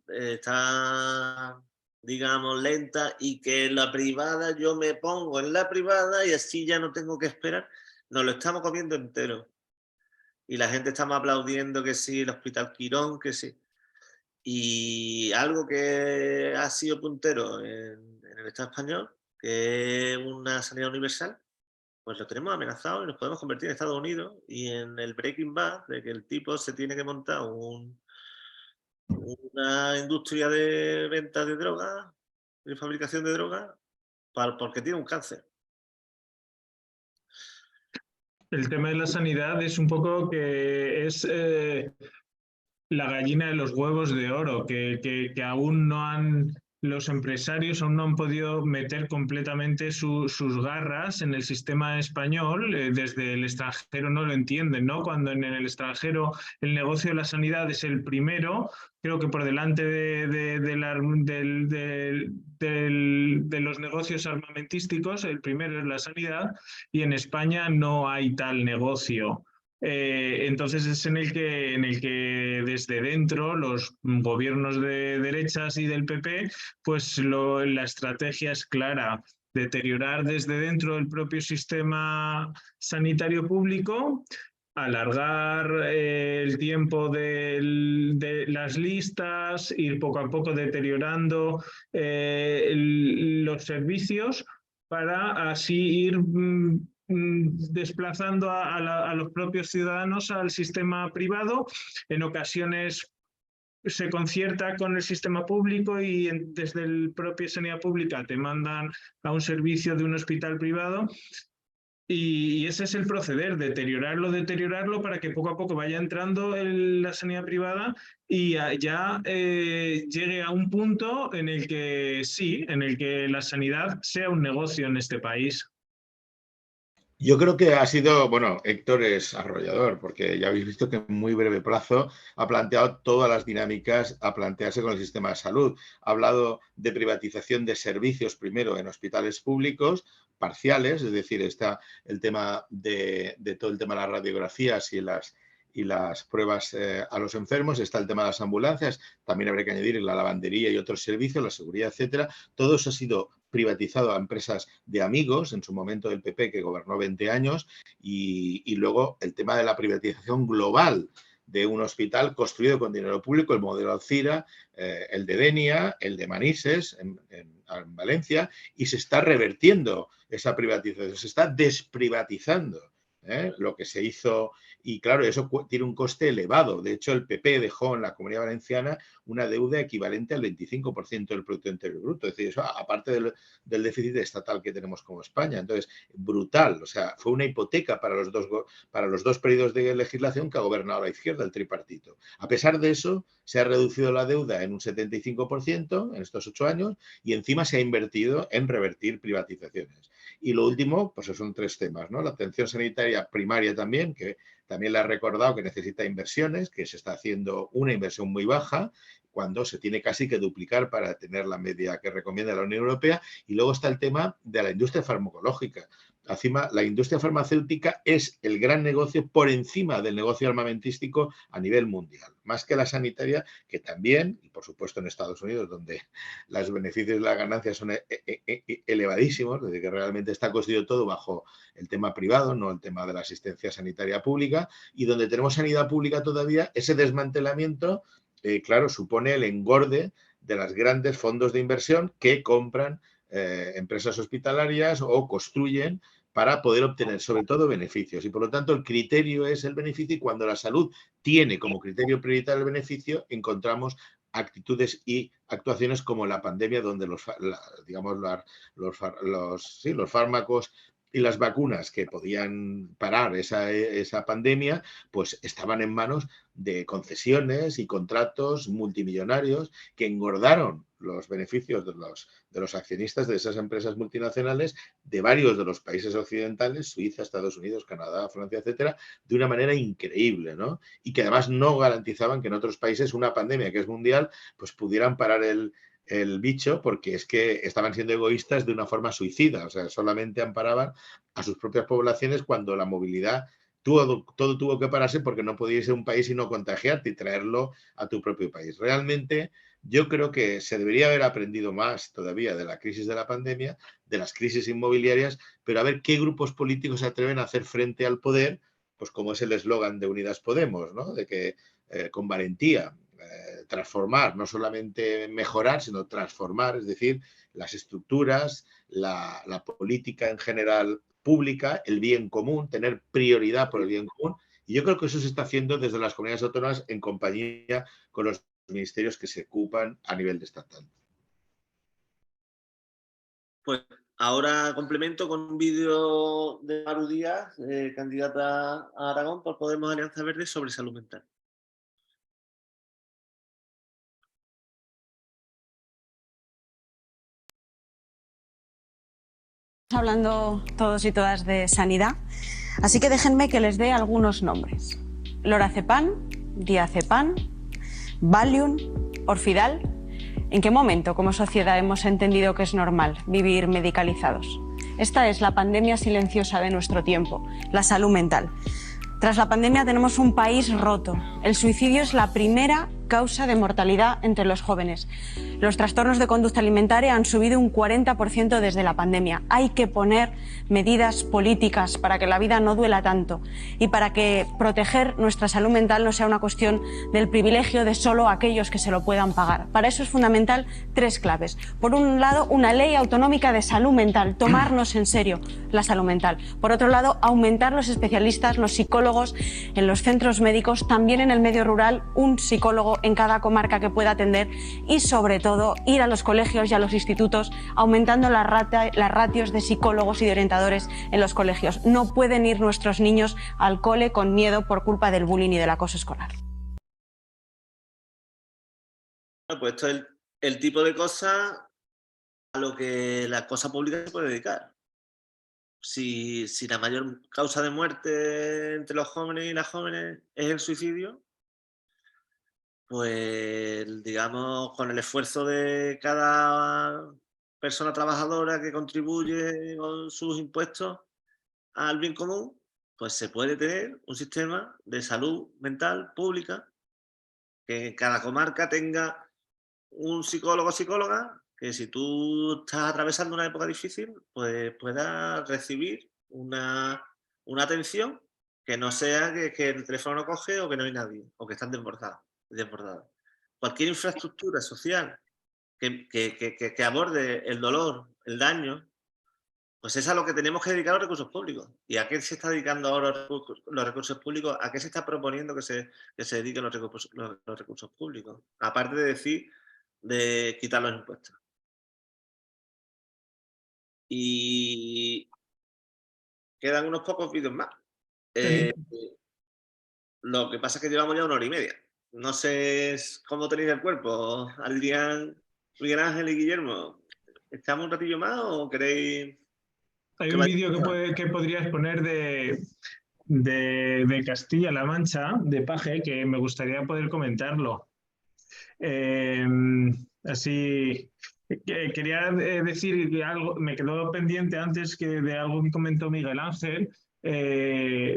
está, digamos, lenta y que en la privada yo me pongo en la privada y así ya no tengo que esperar. Nos lo estamos comiendo entero. Y la gente está aplaudiendo que sí, el Hospital Quirón, que sí. Y algo que ha sido puntero en el Estado español, que es una sanidad universal, pues lo tenemos amenazado y nos podemos convertir en Estados Unidos y en el Breaking Bad, de que el tipo se tiene que montar una industria de venta de drogas, de fabricación de drogas, porque tiene un cáncer. El tema de la sanidad es un poco que es la gallina de los huevos de oro, que aún no han, los empresarios aún no han podido meter completamente sus garras en el sistema español. Desde el extranjero no lo entienden, ¿no? Cuando en el extranjero el negocio de la sanidad es el primero, creo que por delante de los negocios armamentísticos, el primero es la sanidad, y en España no hay tal negocio. Entonces es en el que desde dentro los gobiernos de derechas y del PP, pues la estrategia es clara: deteriorar desde dentro el propio sistema sanitario público, alargar el tiempo de las listas, ir poco a poco deteriorando los servicios para así ir desplazando a los propios ciudadanos al sistema privado. En ocasiones se concierta con el sistema público y desde el propio sanidad pública te mandan a un servicio de un hospital privado. Y ese es el proceder: deteriorarlo para que poco a poco vaya entrando en la sanidad privada y ya llegue a un punto en el que sí, en el que la sanidad sea un negocio en este país. Yo creo que ha sido, bueno, Héctor es arrollador, porque ya habéis visto que en muy breve plazo ha planteado todas las dinámicas a plantearse con el sistema de salud. Ha hablado de privatización de servicios primero en hospitales públicos, parciales, es decir, está el tema de todo el tema de las radiografías y las pruebas a los enfermos, está el tema de las ambulancias, también habría que añadir la lavandería y otros servicios, la seguridad, etcétera. Todo eso ha sido privatizado a empresas de amigos, en su momento del PP, que gobernó 20 años, y luego el tema de la privatización global de un hospital construido con dinero público, el modelo Alcira, el de Denia, el de Manises, en Valencia, y se está revertiendo esa privatización, se está desprivatizando lo que se hizo, y claro, eso tiene un coste elevado. De hecho, el PP dejó en la Comunidad Valenciana una deuda equivalente al 25% del Producto Interior Bruto, es decir, eso aparte del déficit estatal que tenemos como España. Entonces, brutal, o sea, fue una hipoteca para los dos periodos de legislación que ha gobernado la izquierda, el tripartito. A pesar de eso, se ha reducido la deuda en un 75% en estos 8 años y encima se ha invertido en revertir privatizaciones. Y lo último, pues son 3 temas, ¿no? La atención sanitaria primaria también, que también le ha recordado que necesita inversiones, que se está haciendo una inversión muy baja, cuando se tiene casi que duplicar para tener la media que recomienda la Unión Europea. Y luego está el tema de la industria farmacológica. Encima, la industria farmacéutica es el gran negocio por encima del negocio armamentístico a nivel mundial, más que la sanitaria, que también, y por supuesto en Estados Unidos, donde los beneficios y las ganancias son elevadísimos, desde que realmente está construido todo bajo el tema privado, no el tema de la asistencia sanitaria pública, y donde tenemos sanidad pública todavía, ese desmantelamiento, claro, supone el engorde de los grandes fondos de inversión que compran empresas hospitalarias o construyen para poder obtener sobre todo beneficios, y por lo tanto el criterio es el beneficio, y cuando la salud tiene como criterio prioritario el beneficio, encontramos actitudes y actuaciones como la pandemia, donde los fármacos y las vacunas que podían parar esa pandemia, pues estaban en manos de concesiones y contratos multimillonarios que engordaron los beneficios de los accionistas de esas empresas multinacionales de varios de los países occidentales, Suiza, Estados Unidos, Canadá, Francia, etcétera, de una manera increíble, ¿no? Y que además no garantizaban que en otros países una pandemia que es mundial, pues pudieran parar el bicho, porque es que estaban siendo egoístas de una forma suicida, o sea, solamente amparaban a sus propias poblaciones cuando la movilidad, todo tuvo que pararse porque no podías ir a un país y no contagiarte y traerlo a tu propio país. Realmente yo creo que se debería haber aprendido más todavía de la crisis de la pandemia, de las crisis inmobiliarias, pero a ver qué grupos políticos se atreven a hacer frente al poder, pues como es el eslogan de Unidas Podemos, ¿no? De que con valentía, transformar, no solamente mejorar, sino transformar, es decir, las estructuras, la política en general pública, el bien común, tener prioridad por el bien común. Y yo creo que eso se está haciendo desde las comunidades autónomas en compañía con los ministerios que se ocupan a nivel estatal. Pues ahora complemento con un vídeo de Maru Díaz, candidata a Aragón por Podemos Alianza Verde, sobre salud mental. Hablando todos y todas de sanidad, así que déjenme que les dé algunos nombres: Lorazepam, Diazepam, Valium, Orfidal. ¿En qué momento como sociedad hemos entendido que es normal vivir medicalizados? Esta es la pandemia silenciosa de nuestro tiempo, la salud mental. Tras la pandemia tenemos un país roto. El suicidio es la primera causa de mortalidad entre los jóvenes. Los trastornos de conducta alimentaria han subido un 40% desde la pandemia. Hay que poner medidas políticas para que la vida no duela tanto y para que proteger nuestra salud mental no sea una cuestión del privilegio de solo aquellos que se lo puedan pagar. Para eso es fundamental 3 claves. Por un lado, una ley autonómica de salud mental, tomarnos en serio la salud mental. Por otro lado, aumentar los especialistas, los psicólogos en los centros médicos, también en el medio rural, un psicólogo en cada comarca que pueda atender, y sobre todo ir a los colegios y a los institutos aumentando las ratios de psicólogos y de orientadores en los colegios. No pueden ir nuestros niños al cole con miedo por culpa del bullying y del acoso escolar. Pues esto es el tipo de cosas a lo que la cosa pública se puede dedicar. Si la mayor causa de muerte entre los jóvenes y las jóvenes es el suicidio, pues digamos, con el esfuerzo de cada persona trabajadora que contribuye con sus impuestos al bien común, pues se puede tener un sistema de salud mental pública que en cada comarca tenga un psicólogo o psicóloga que, si tú estás atravesando una época difícil, pues pueda recibir una atención que no sea que el teléfono no coge o que no hay nadie o que están desbordados. Cualquier infraestructura social que aborde el dolor, el daño, pues es a lo que tenemos que dedicar los recursos públicos. ¿Y a qué se está dedicando ahora los recursos públicos? ¿A qué se está proponiendo que se dediquen los recursos públicos? Aparte de decir de quitar los impuestos. Y quedan unos pocos vídeos más. Lo que pasa es que llevamos ya 1 hora y media. No sé cómo tenéis el cuerpo, Adrián, Miguel Ángel y Guillermo. ¿Estamos un ratillo más o queréis...? Hay un vídeo que podrías poner de Castilla-La Mancha, de Paje, que me gustaría poder comentarlo. Así, quería decir que algo me quedó pendiente antes de algo que comentó Miguel Ángel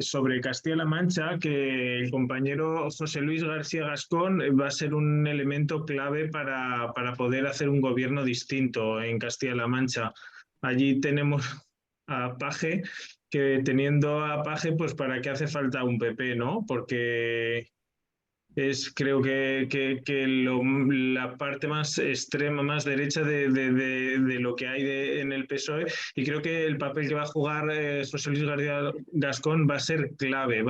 sobre Castilla-La Mancha, que el compañero José Luis García Gascón va a ser un elemento clave para poder hacer un gobierno distinto en Castilla-La Mancha. Allí tenemos a Paje, que teniendo a Paje, pues ¿para qué hace falta un PP, no? Porque creo que la parte más extrema, más derecha de lo que hay en el PSOE, y creo que el papel que va a jugar José Luis García Gascón va a ser clave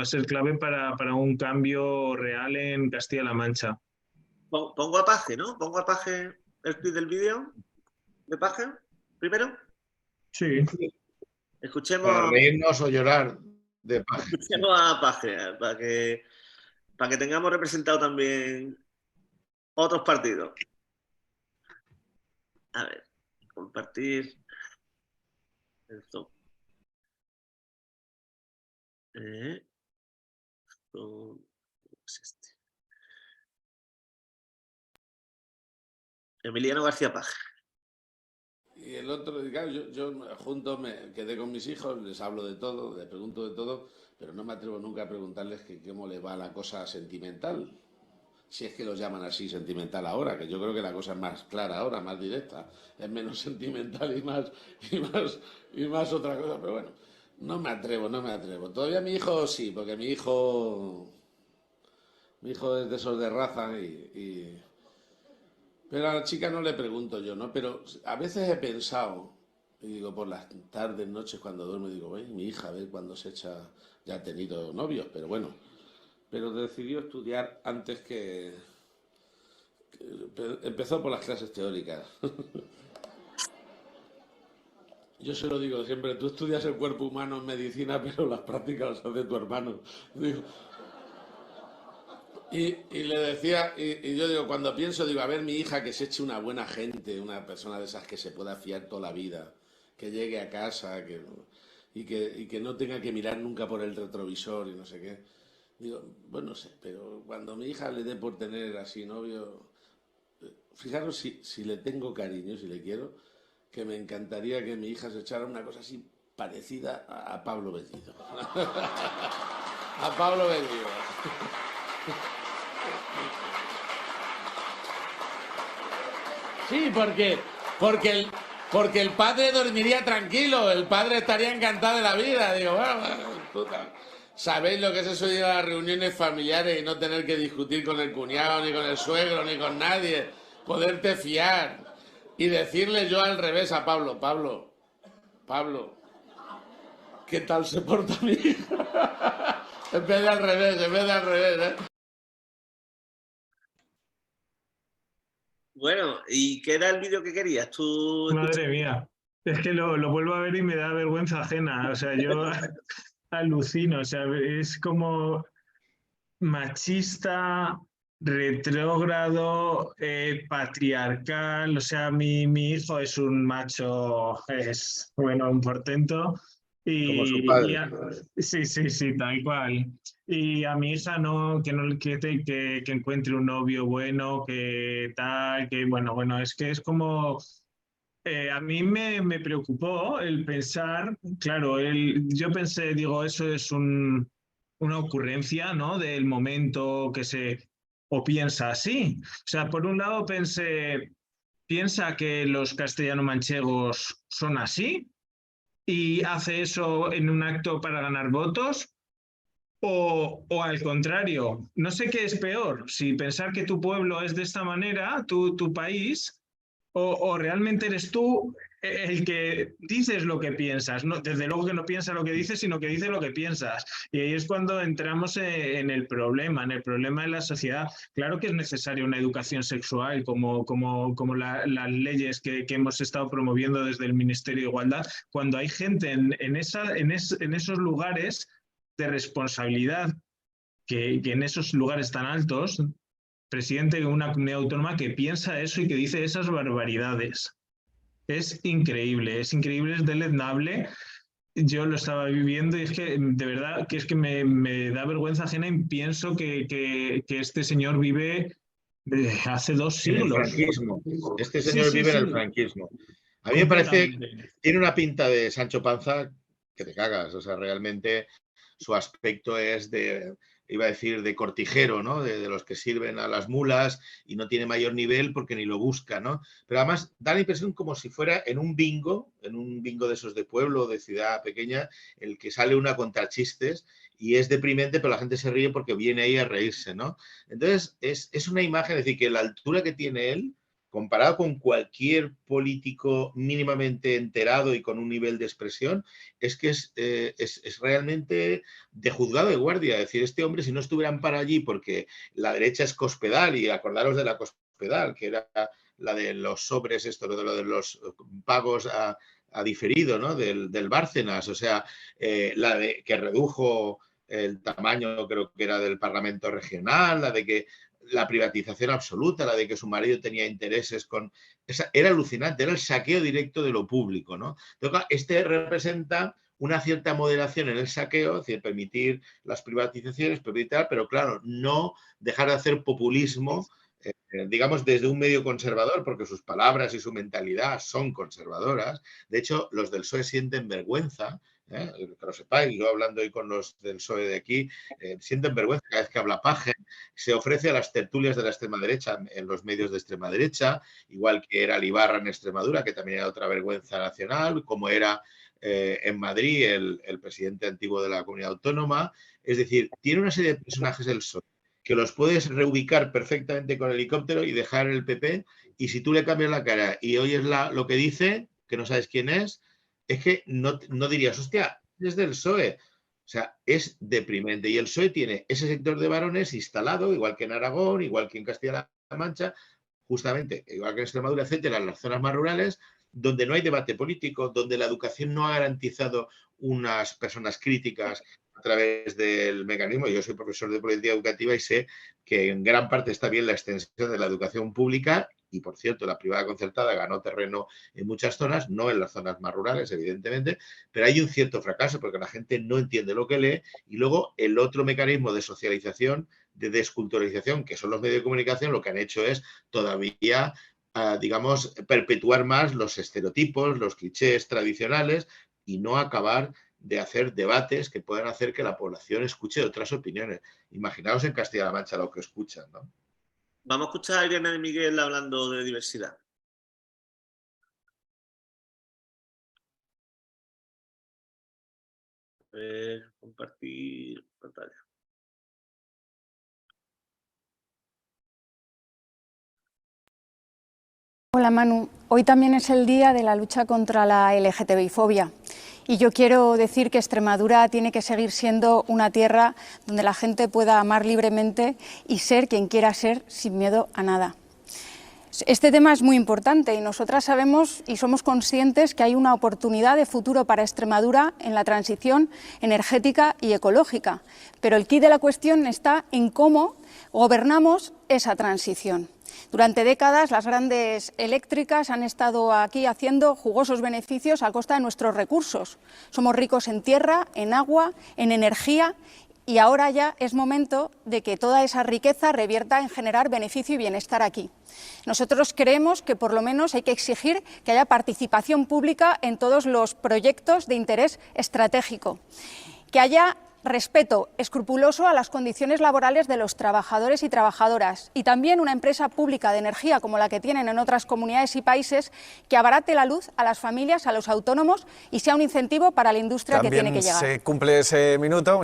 para un cambio real en Castilla-La Mancha. Pongo a Paje, ¿no? Pongo a Paje el clip del vídeo de Paje, primero. Sí. Escuchemos, para reírnos o llorar de Paje. escuchemos a Paje, para que tengamos representado también otros partidos. A ver, compartir. Esto. Es este. Emiliano García Paje. Y el otro, claro, yo junto me quedé con mis hijos, les hablo de todo, les pregunto de todo, pero no me atrevo nunca a preguntarles que cómo les va la cosa sentimental. Si es que los llaman así sentimental ahora, que yo creo que la cosa es más clara ahora, más directa, es menos sentimental y más otra cosa, pero bueno, no me atrevo. Todavía mi hijo sí, porque mi hijo es de esos de raza pero a la chica no le pregunto yo, ¿no? Pero a veces he pensado, y digo, por las tardes, noches, cuando duermo, digo, mi hija, a ver cuándo se echa, ya ha tenido novios, pero bueno, pero decidió estudiar antes que empezó por las clases teóricas. Yo se lo digo siempre, tú estudias el cuerpo humano en medicina, pero las prácticas las hace tu hermano. Digo, y le decía, y yo digo, cuando pienso, digo, a ver, mi hija que se eche una buena gente, una persona de esas que se pueda fiar toda la vida, que llegue a casa, y que no tenga que mirar nunca por el retrovisor y no sé qué. Digo, bueno, no sé, pero cuando mi hija le dé por tener así novio, fijaros si le tengo cariño, si le quiero, que me encantaría que mi hija se echara una cosa así parecida a Pablo Bellido. A Pablo Bellido. Sí, porque el padre dormiría tranquilo, el padre estaría encantado de la vida. Digo, bueno, puta. ¿Sabéis lo que es eso de ir a las reuniones familiares y no tener que discutir con el cuñado, ni con el suegro, ni con nadie? Poderte fiar y decirle yo al revés a Pablo, Pablo, ¿qué tal se porta mi hija? En vez de al revés, ¿eh? Bueno, ¿y qué era el vídeo que querías? ¿Tú? Madre mía, es que lo vuelvo a ver y me da vergüenza ajena. O sea, yo alucino. O sea, es como machista, retrógrado, patriarcal. O sea, mi hijo es un macho, es bueno, un portento. Como su padre. Sí, tal cual. Y a mi hija que encuentre un novio bueno, que tal, que bueno, es que es como... a mí me preocupó el pensar, claro, yo pensé, digo, eso es una ocurrencia, ¿no? Del momento o piensa así. O sea, por un lado piensa que los castellano-manchegos son así y hace eso en un acto para ganar votos, o al contrario, no sé qué es peor, si pensar que tu pueblo es de esta manera, tu país, o realmente eres tú el que dices lo que piensas. No, desde luego que no piensa lo que dices, sino que dice lo que piensas. Y ahí es cuando entramos en el problema de la sociedad. Claro que es necesaria una educación sexual, como las leyes que hemos estado promoviendo desde el Ministerio de Igualdad, cuando hay gente en esos lugares de responsabilidad, que en esos lugares tan altos, presidente de una comunidad autónoma, que piensa eso y que dice esas barbaridades. Es increíble, es deleznable. Yo lo estaba viviendo y es que de verdad que es que me da vergüenza ajena y pienso que este señor vive hace 2 siglos. En el franquismo. Este señor vive en el franquismo. A mí me parece, tiene una pinta de Sancho Panza que te cagas. O sea, realmente su aspecto es iba a decir, de cortijero, ¿no? De los que sirven a las mulas y no tiene mayor nivel porque ni lo busca, ¿no? Pero además da la impresión como si fuera en un bingo de esos de pueblo, de ciudad pequeña, el que sale una a contar chistes y es deprimente, pero la gente se ríe porque viene ahí a reírse, ¿no? Entonces, es una imagen, es decir, que la altura que tiene él, comparado con cualquier político mínimamente enterado y con un nivel de expresión, es que es realmente de juzgado de guardia. Es decir, este hombre, si no estuvieran para allí, porque la derecha es Cospedal, y acordaros de la Cospedal, que era la de los sobres, lo de los pagos ha diferido, ¿no? Del Bárcenas, o sea, la de que redujo el tamaño, creo que era del Parlamento regional, la de que la privatización absoluta, la de que su marido tenía intereses con... Era alucinante, era el saqueo directo de lo público, ¿no? Entonces, este representa una cierta moderación en el saqueo, es decir, permitir las privatizaciones, pero claro, no dejar de hacer populismo, digamos, desde un medio conservador, porque sus palabras y su mentalidad son conservadoras. De hecho, los del PSOE sienten vergüenza, que lo sepáis, yo hablando hoy con los del PSOE de aquí, sienten vergüenza cada vez que habla Paje, se ofrece a las tertulias de la extrema derecha en los medios de extrema derecha, igual que era Ibarra en Extremadura, que también era otra vergüenza nacional, como era en Madrid el presidente antiguo de la comunidad autónoma. Es decir, tiene una serie de personajes del PSOE que los puedes reubicar perfectamente con helicóptero y dejar el PP, y si tú le cambias la cara y oyes lo que dice, que no sabes quién es que no dirías, hostia, es del PSOE. O sea, es deprimente. Y el PSOE tiene ese sector de varones instalado, igual que en Aragón, igual que en Castilla-La Mancha, justamente, igual que en Extremadura, etcétera, en las zonas más rurales, donde no hay debate político, donde la educación no ha garantizado unas personas críticas a través del mecanismo. Yo soy profesor de política educativa y sé que en gran parte está bien la extensión de la educación pública y, por cierto, la privada concertada ganó terreno en muchas zonas, no en las zonas más rurales, evidentemente, pero hay un cierto fracaso porque la gente no entiende lo que lee. Y luego el otro mecanismo de socialización, de desculturalización, que son los medios de comunicación, lo que han hecho es todavía, digamos, perpetuar más los estereotipos, los clichés tradicionales y no acabar de hacer debates que puedan hacer que la población escuche otras opiniones. Imaginaos en Castilla-La Mancha lo que escuchan, ¿no? Vamos a escuchar a Irene de Miguel hablando de diversidad. Compartir pantalla. Hola Manu, hoy también es el día de la lucha contra la LGTBI-fobia. Y yo quiero decir que Extremadura tiene que seguir siendo una tierra donde la gente pueda amar libremente y ser quien quiera ser sin miedo a nada. Este tema es muy importante y nosotras sabemos y somos conscientes que hay una oportunidad de futuro para Extremadura en la transición energética y ecológica, pero el quid de la cuestión está en cómo gobernamos esa transición. Durante décadas las grandes eléctricas han estado aquí haciendo jugosos beneficios a costa de nuestros recursos. Somos ricos en tierra, en agua, en energía, y ahora ya es momento de que toda esa riqueza revierta en generar beneficio y bienestar aquí. Nosotros creemos que por lo menos hay que exigir que haya participación pública en todos los proyectos de interés estratégico, que haya respeto escrupuloso a las condiciones laborales de los trabajadores y trabajadoras, y también una empresa pública de energía como la que tienen en otras comunidades y países que abarate la luz a las familias, a los autónomos y sea un incentivo para la industria también que tiene que llegar. Se cumple ese minuto.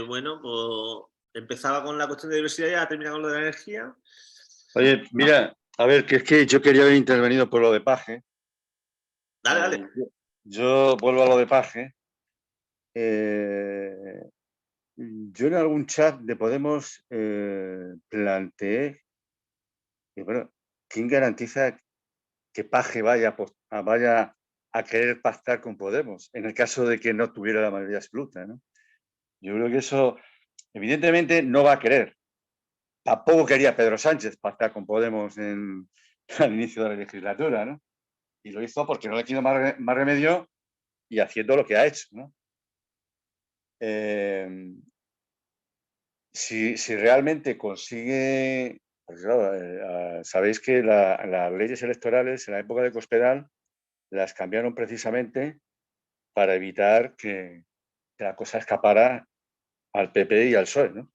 Bueno, pues empezaba con la cuestión de diversidad y ya termina con lo de la energía. Oye, mira, a ver, que es que yo quería haber intervenido por lo de Paje. Dale. Yo vuelvo a lo de Paje. Yo en algún chat de Podemos planteé que, bueno, ¿quién garantiza que Paje vaya a querer pactar con Podemos en el caso de que no tuviera la mayoría absoluta, ¿no? Yo creo que eso evidentemente no va a querer. Tampoco quería Pedro Sánchez pactar con Podemos al inicio de la legislatura, ¿no? Y lo hizo porque no le quedó más remedio y haciendo lo que ha hecho, ¿no? Si realmente consigue... Pues claro, sabéis que las leyes electorales en la época de Cospedal las cambiaron precisamente para evitar que la cosa escapara al PP y al PSOE, ¿no?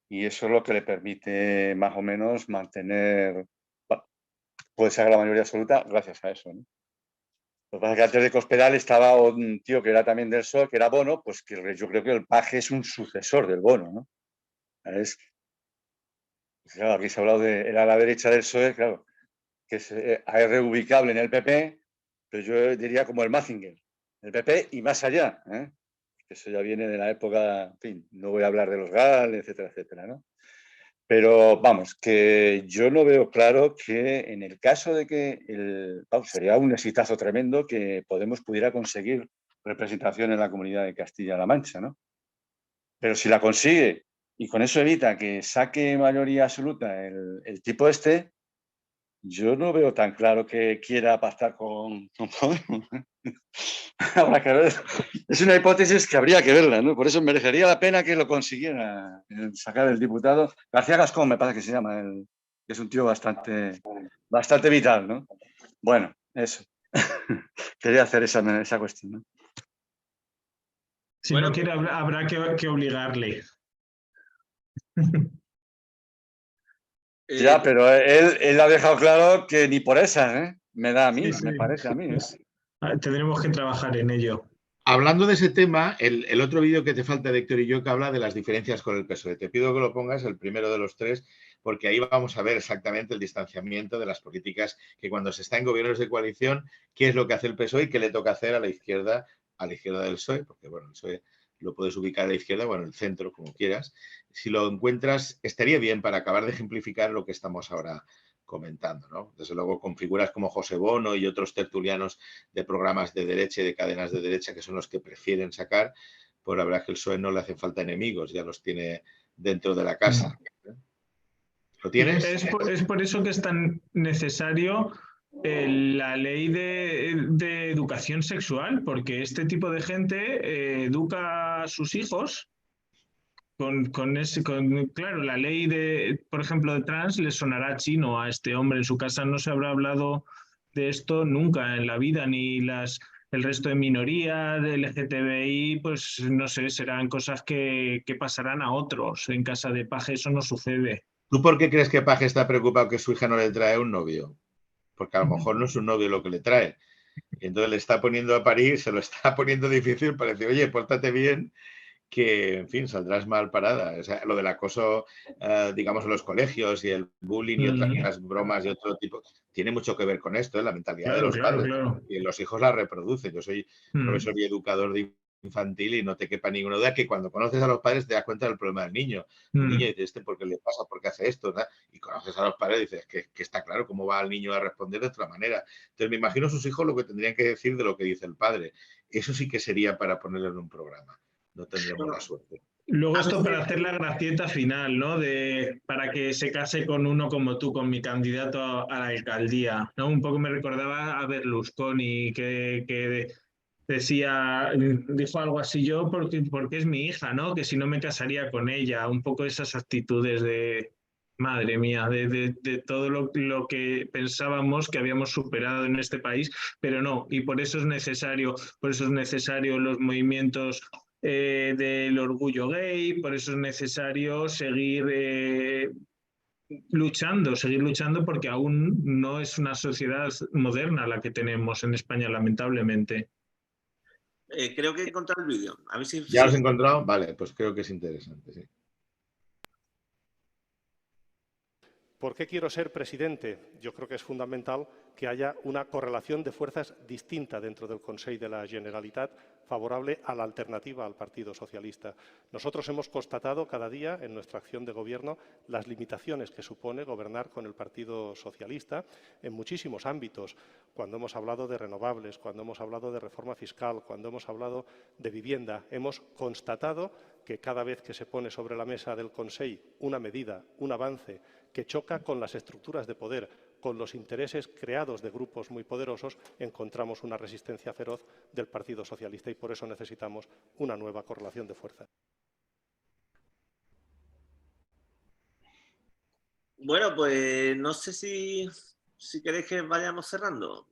Y eso es lo que le permite más o menos mantener, puede ser la mayoría absoluta gracias a eso, ¿no? Lo que pasa es que antes de Cospedal estaba un tío que era también del PSOE, que era Bono, pues que yo creo que el Paje es un sucesor del Bono, ¿no? Claro, aquí se ha hablado de era a la derecha del PSOE, claro, que es reubicable en el PP, pero yo diría como el Mazinger, el PP y más allá, ¿eh? Eso ya viene de la época, en fin, no voy a hablar de los GAL, etcétera, etcétera, ¿no? Pero vamos, que yo no veo claro que en el caso de que sería un exitazo tremendo que Podemos pudiera conseguir representación en la Comunidad de Castilla-La Mancha, ¿no? Pero si la consigue y con eso evita que saque mayoría absoluta el tipo este, yo no veo tan claro que quiera pactar con Podemos. Habrá que ver. Es una hipótesis que habría que verla, ¿no? Por eso merecería la pena que lo consiguiera sacar el diputado. García Gascón, me parece que se llama, que es un tío bastante vital, ¿no? Bueno, eso. Quería hacer esa cuestión, ¿no? Si no quiere, habrá que obligarle. Ya, pero él ha dejado claro que ni por esas, ¿eh? Me da a mí, Sí. me parece a mí. Tendremos que trabajar en ello. Hablando de ese tema, el otro vídeo que te falta de Héctor y yo que habla de las diferencias con el PSOE. Te pido que lo pongas, el primero de los tres, porque ahí vamos a ver exactamente el distanciamiento de las políticas que cuando se está en gobiernos de coalición, qué es lo que hace el PSOE y qué le toca hacer a la izquierda del PSOE, porque bueno, el PSOE lo puedes ubicar a la izquierda o en el centro, como quieras. Si lo encuentras, estaría bien para acabar de ejemplificar lo que estamos ahora comentando, ¿no? Desde luego con figuras como José Bono y otros tertulianos de programas de derecha y de cadenas de derecha que son los que prefieren sacar, pues la verdad es que el PSOE no le hacen falta enemigos, ya los tiene dentro de la casa. ¿Lo tienes? Es por eso que es tan necesario la ley de educación sexual, porque este tipo de gente educa a sus hijos claro, la ley por ejemplo, de trans le sonará chino a este hombre. En su casa no se habrá hablado de esto nunca en la vida, ni el resto de minorías, de LGTBI, pues no sé, serán cosas que pasarán a otros. En casa de Paje eso no sucede. ¿Tú por qué crees que Paje está preocupado que su hija no le trae un novio? Porque a lo mejor no es un novio lo que le trae. Y entonces le está poniendo a parir, se lo está poniendo difícil para decir, oye, pórtate bien, que, en fin, saldrás mal parada. O sea, lo del acoso, digamos, en los colegios y el bullying y otras bromas de otro tipo, tiene mucho que ver con esto, la mentalidad de los padres. Claro. Y los hijos la reproducen. Yo soy profesor y educador de infantil y no te quepa ninguna duda que cuando conoces a los padres te das cuenta del problema del niño. El niño dice, ¿por qué le pasa? ¿Por qué hace esto? ¿No? Y conoces a los padres y dices, que está claro cómo va el niño a responder de otra manera. Entonces me imagino sus hijos lo que tendrían que decir de lo que dice el padre. Eso sí que sería para ponerlo en un programa. No tendremos la suerte. Luego esto para hacer la gracieta final, ¿no? Para que se case con uno como tú, con mi candidato a la alcaldía, ¿no? Un poco me recordaba a Berlusconi, que dijo algo así, yo porque es mi hija, ¿no? Que si no me casaría con ella. Un poco esas actitudes de, madre mía, de todo lo que pensábamos que habíamos superado en este país, pero no. Y por eso es necesario los movimientos del orgullo gay, por eso es necesario seguir luchando porque aún no es una sociedad moderna la que tenemos en España, lamentablemente. Creo que he encontrado el vídeo. A ver si... ¿Ya lo has encontrado? Vale, pues creo que es interesante, sí. ¿Por qué quiero ser presidente? Yo creo que es fundamental que haya una correlación de fuerzas distinta dentro del Consell de la Generalitat favorable a la alternativa al Partido Socialista. Nosotros hemos constatado cada día en nuestra acción de gobierno las limitaciones que supone gobernar con el Partido Socialista en muchísimos ámbitos. Cuando hemos hablado de renovables, cuando hemos hablado de reforma fiscal, cuando hemos hablado de vivienda, hemos constatado que cada vez que se pone sobre la mesa del Consell una medida, un avance que choca con las estructuras de poder, con los intereses creados de grupos muy poderosos, encontramos una resistencia feroz del Partido Socialista y por eso necesitamos una nueva correlación de fuerzas. Bueno, pues no sé si queréis que vayamos cerrando.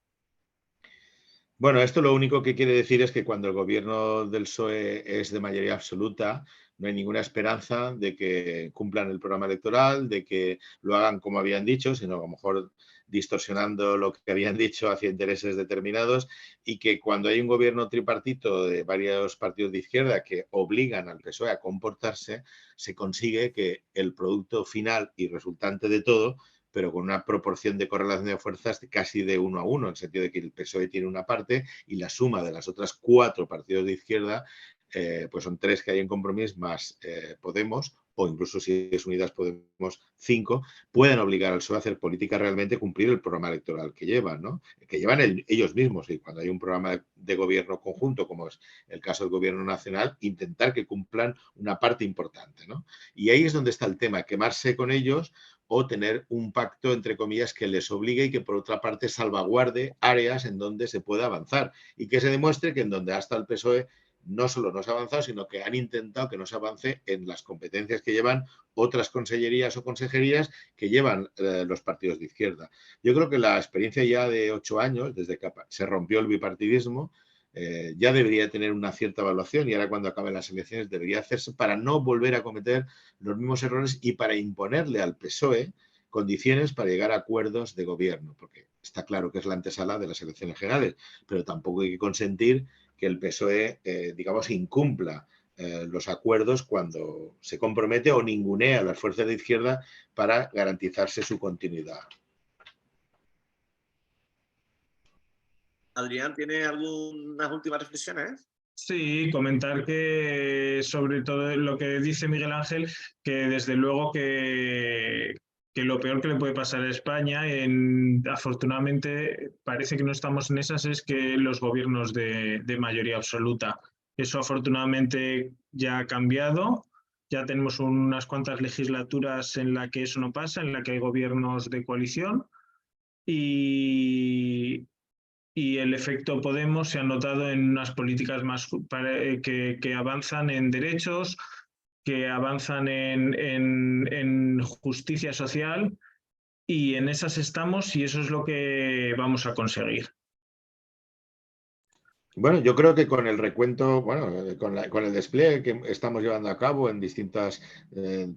Bueno, esto lo único que quiere decir es que cuando el gobierno del PSOE es de mayoría absoluta, no hay ninguna esperanza de que cumplan el programa electoral, de que lo hagan como habían dicho, sino a lo mejor distorsionando lo que habían dicho hacia intereses determinados, y que cuando hay un gobierno tripartito de varios partidos de izquierda que obligan al PSOE a comportarse, se consigue que el producto final y resultante de todo, pero con una proporción de correlación de fuerzas casi de 1 a 1, en el sentido de que el PSOE tiene una parte y la suma de las otras 4 partidos de izquierda, pues son 3 que hay en Compromís más Podemos, o incluso si es Unidas Podemos 5, pueden obligar al PSOE a hacer política realmente, cumplir el programa electoral que llevan, ¿no? Que llevan ellos mismos. Y cuando hay un programa de gobierno conjunto, como es el caso del gobierno nacional, intentar que cumplan una parte importante, ¿no? Y ahí es donde está el tema, quemarse con ellos o tener un pacto, entre comillas, que les obligue y que, por otra parte, salvaguarde áreas en donde se pueda avanzar y que se demuestre que en donde hasta el PSOE no solo no se ha avanzado, sino que han intentado que no se avance en las competencias que llevan otras consellerías o consejerías que llevan los partidos de izquierda. Yo creo que la experiencia ya de 8 años, desde que se rompió el bipartidismo, ya debería tener una cierta evaluación y ahora cuando acaben las elecciones debería hacerse para no volver a cometer los mismos errores y para imponerle al PSOE condiciones para llegar a acuerdos de gobierno, porque está claro que es la antesala de las elecciones generales, pero tampoco hay que consentir que el PSOE, digamos, incumpla los acuerdos cuando se compromete o ningunea a las fuerzas de izquierda para garantizarse su continuidad. Adrián, ¿tiene algunas últimas reflexiones? Sí, comentar que sobre todo lo que dice Miguel Ángel, que desde luego que lo peor que le puede pasar a España, afortunadamente parece que no estamos en esas, es que los gobiernos de mayoría absoluta. Eso afortunadamente ya ha cambiado, ya tenemos unas cuantas legislaturas en las que eso no pasa, en las que hay gobiernos de coalición y el efecto Podemos se ha notado en unas políticas más que avanzan en derechos, que avanzan en justicia social, y en esas estamos y eso es lo que vamos a conseguir. Bueno, yo creo que con el recuento, bueno, con el despliegue que estamos llevando a cabo en distintas,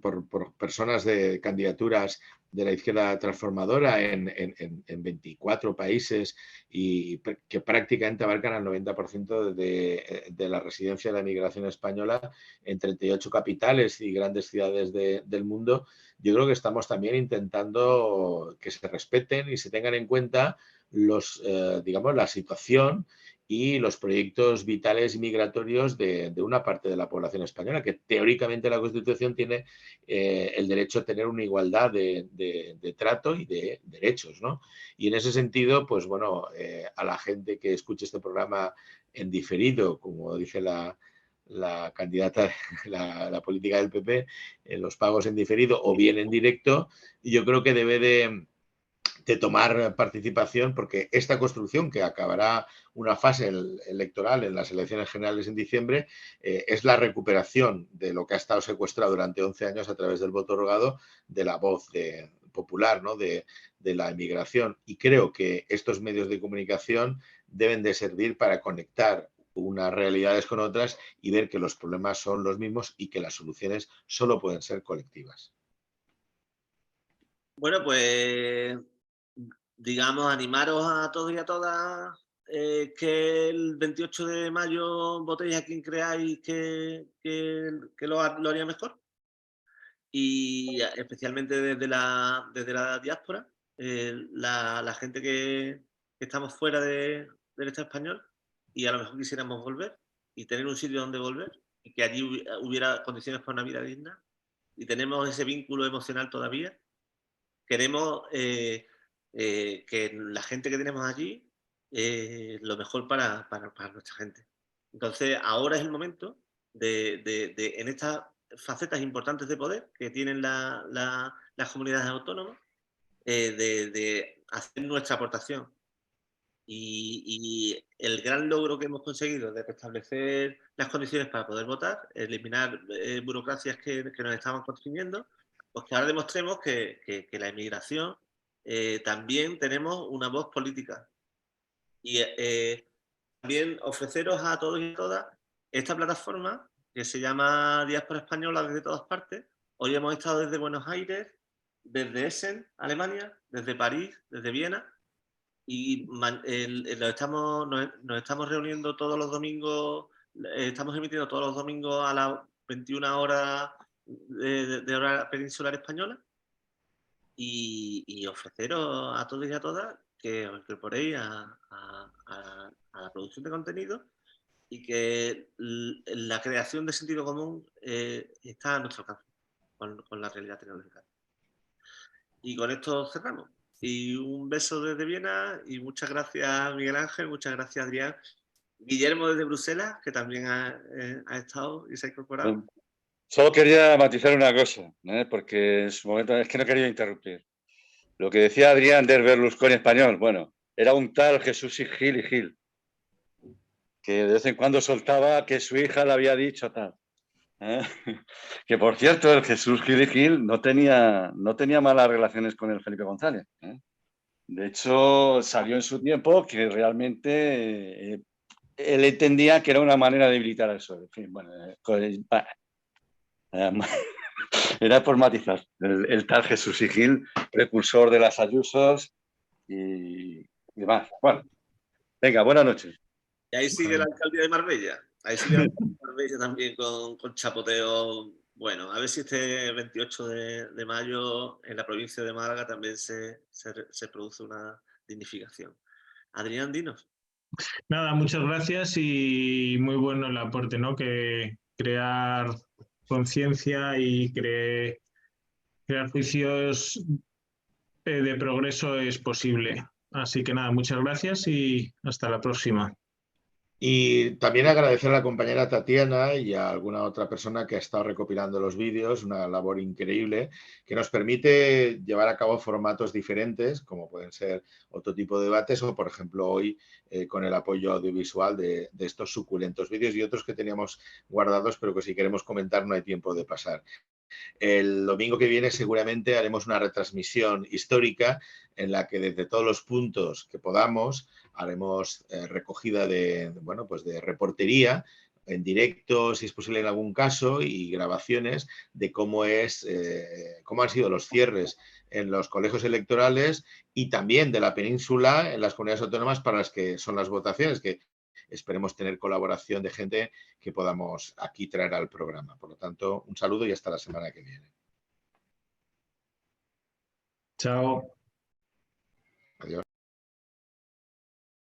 por personas de candidaturas de la izquierda transformadora en 24 países y que prácticamente abarcan al 90% de la residencia de la migración española en 38 capitales y grandes ciudades del mundo, yo creo que estamos también intentando que se respeten y se tengan en cuenta digamos, la situación y los proyectos vitales migratorios de una parte de la población española, que teóricamente la Constitución tiene el derecho a tener una igualdad de trato y de derechos, ¿no? Y en ese sentido, pues bueno, a la gente que escuche este programa en diferido, como dice la candidata, la política del PP, los pagos en diferido o bien en directo, yo creo que debe de tomar participación, porque esta construcción, que acabará una fase electoral en las elecciones generales en diciembre, es la recuperación de lo que ha estado secuestrado durante 11 años a través del voto rogado, de la voz popular, ¿no? de la inmigración. Y creo que estos medios de comunicación deben de servir para conectar unas realidades con otras y ver que los problemas son los mismos y que las soluciones solo pueden ser colectivas. Bueno, pues digamos, animaros a todos y a todas que el 28 de mayo votéis a quien creáis que lo haría mejor. Y especialmente desde la diáspora, la gente que estamos fuera del Estado español y a lo mejor quisiéramos volver y tener un sitio donde volver y que allí hubiera condiciones para una vida digna y tenemos ese vínculo emocional todavía. Queremos que la gente que tenemos allí lo mejor para nuestra gente. Entonces, ahora es el momento en estas facetas importantes de poder que tienen las comunidades autónomas, de hacer nuestra aportación. Y el gran logro que hemos conseguido de restablecer las condiciones para poder votar, eliminar burocracias que nos estaban constriñendo, pues que ahora demostremos que la inmigración también tenemos una voz política. Y también ofreceros a todos y a todas esta plataforma que se llama Diáspora Española desde todas partes. Hoy hemos estado desde Buenos Aires, desde Essen, Alemania, desde París, desde Viena, y nos estamos reuniendo todos los domingos, estamos emitiendo todos los domingos a las 21 horas de hora peninsular española, y ofreceros a todos y a todas que os incorporéis a la producción de contenido y que la creación de sentido común está a nuestro alcance. con la realidad tecnológica. Y con esto cerramos. Y un beso desde Viena y muchas gracias Miguel Ángel, muchas gracias Adrián. Guillermo desde Bruselas, que también ha estado y se ha incorporado. Solo quería matizar una cosa, porque en su momento es que no quería interrumpir. Lo que decía Adrián del Berlusconi español, bueno, era un tal Jesús y Gil, que de vez en cuando soltaba que su hija le había dicho tal. Que por cierto, el Jesús Gil no tenía malas relaciones con el Felipe González. De hecho, salió en su tiempo que realmente él entendía que era una manera de debilitar al PSOE. En fin, bueno, era por matizar. El tal Jesús y Gil, precursor de las Ayusos y demás. Bueno, venga, buenas noches. Y ahí sigue la alcaldía de Marbella. Ahí sigue la alcaldía de Marbella también con chapoteo. Bueno, a ver si este 28 de mayo en la provincia de Málaga también se produce una dignificación. Adrián, dinos. Nada, muchas gracias y muy bueno el aporte, ¿no? Que crear conciencia y crear juicios de progreso es posible. Así que nada, muchas gracias y hasta la próxima. Y también agradecer a la compañera Tatiana y a alguna otra persona que ha estado recopilando los vídeos, una labor increíble que nos permite llevar a cabo formatos diferentes, como pueden ser otro tipo de debates o, por ejemplo, hoy con el apoyo audiovisual de estos suculentos vídeos y otros que teníamos guardados, pero que si queremos comentar no hay tiempo de pasar. El domingo que viene seguramente haremos una retransmisión histórica en la que desde todos los puntos que podamos haremos recogida de reportería en directo, si es posible en algún caso, y grabaciones de cómo han sido los cierres en los colegios electorales y también de la península en las comunidades autónomas para las que son las votaciones, que esperemos tener colaboración de gente que podamos aquí traer al programa. Por lo tanto, un saludo y hasta la semana que viene. Chao.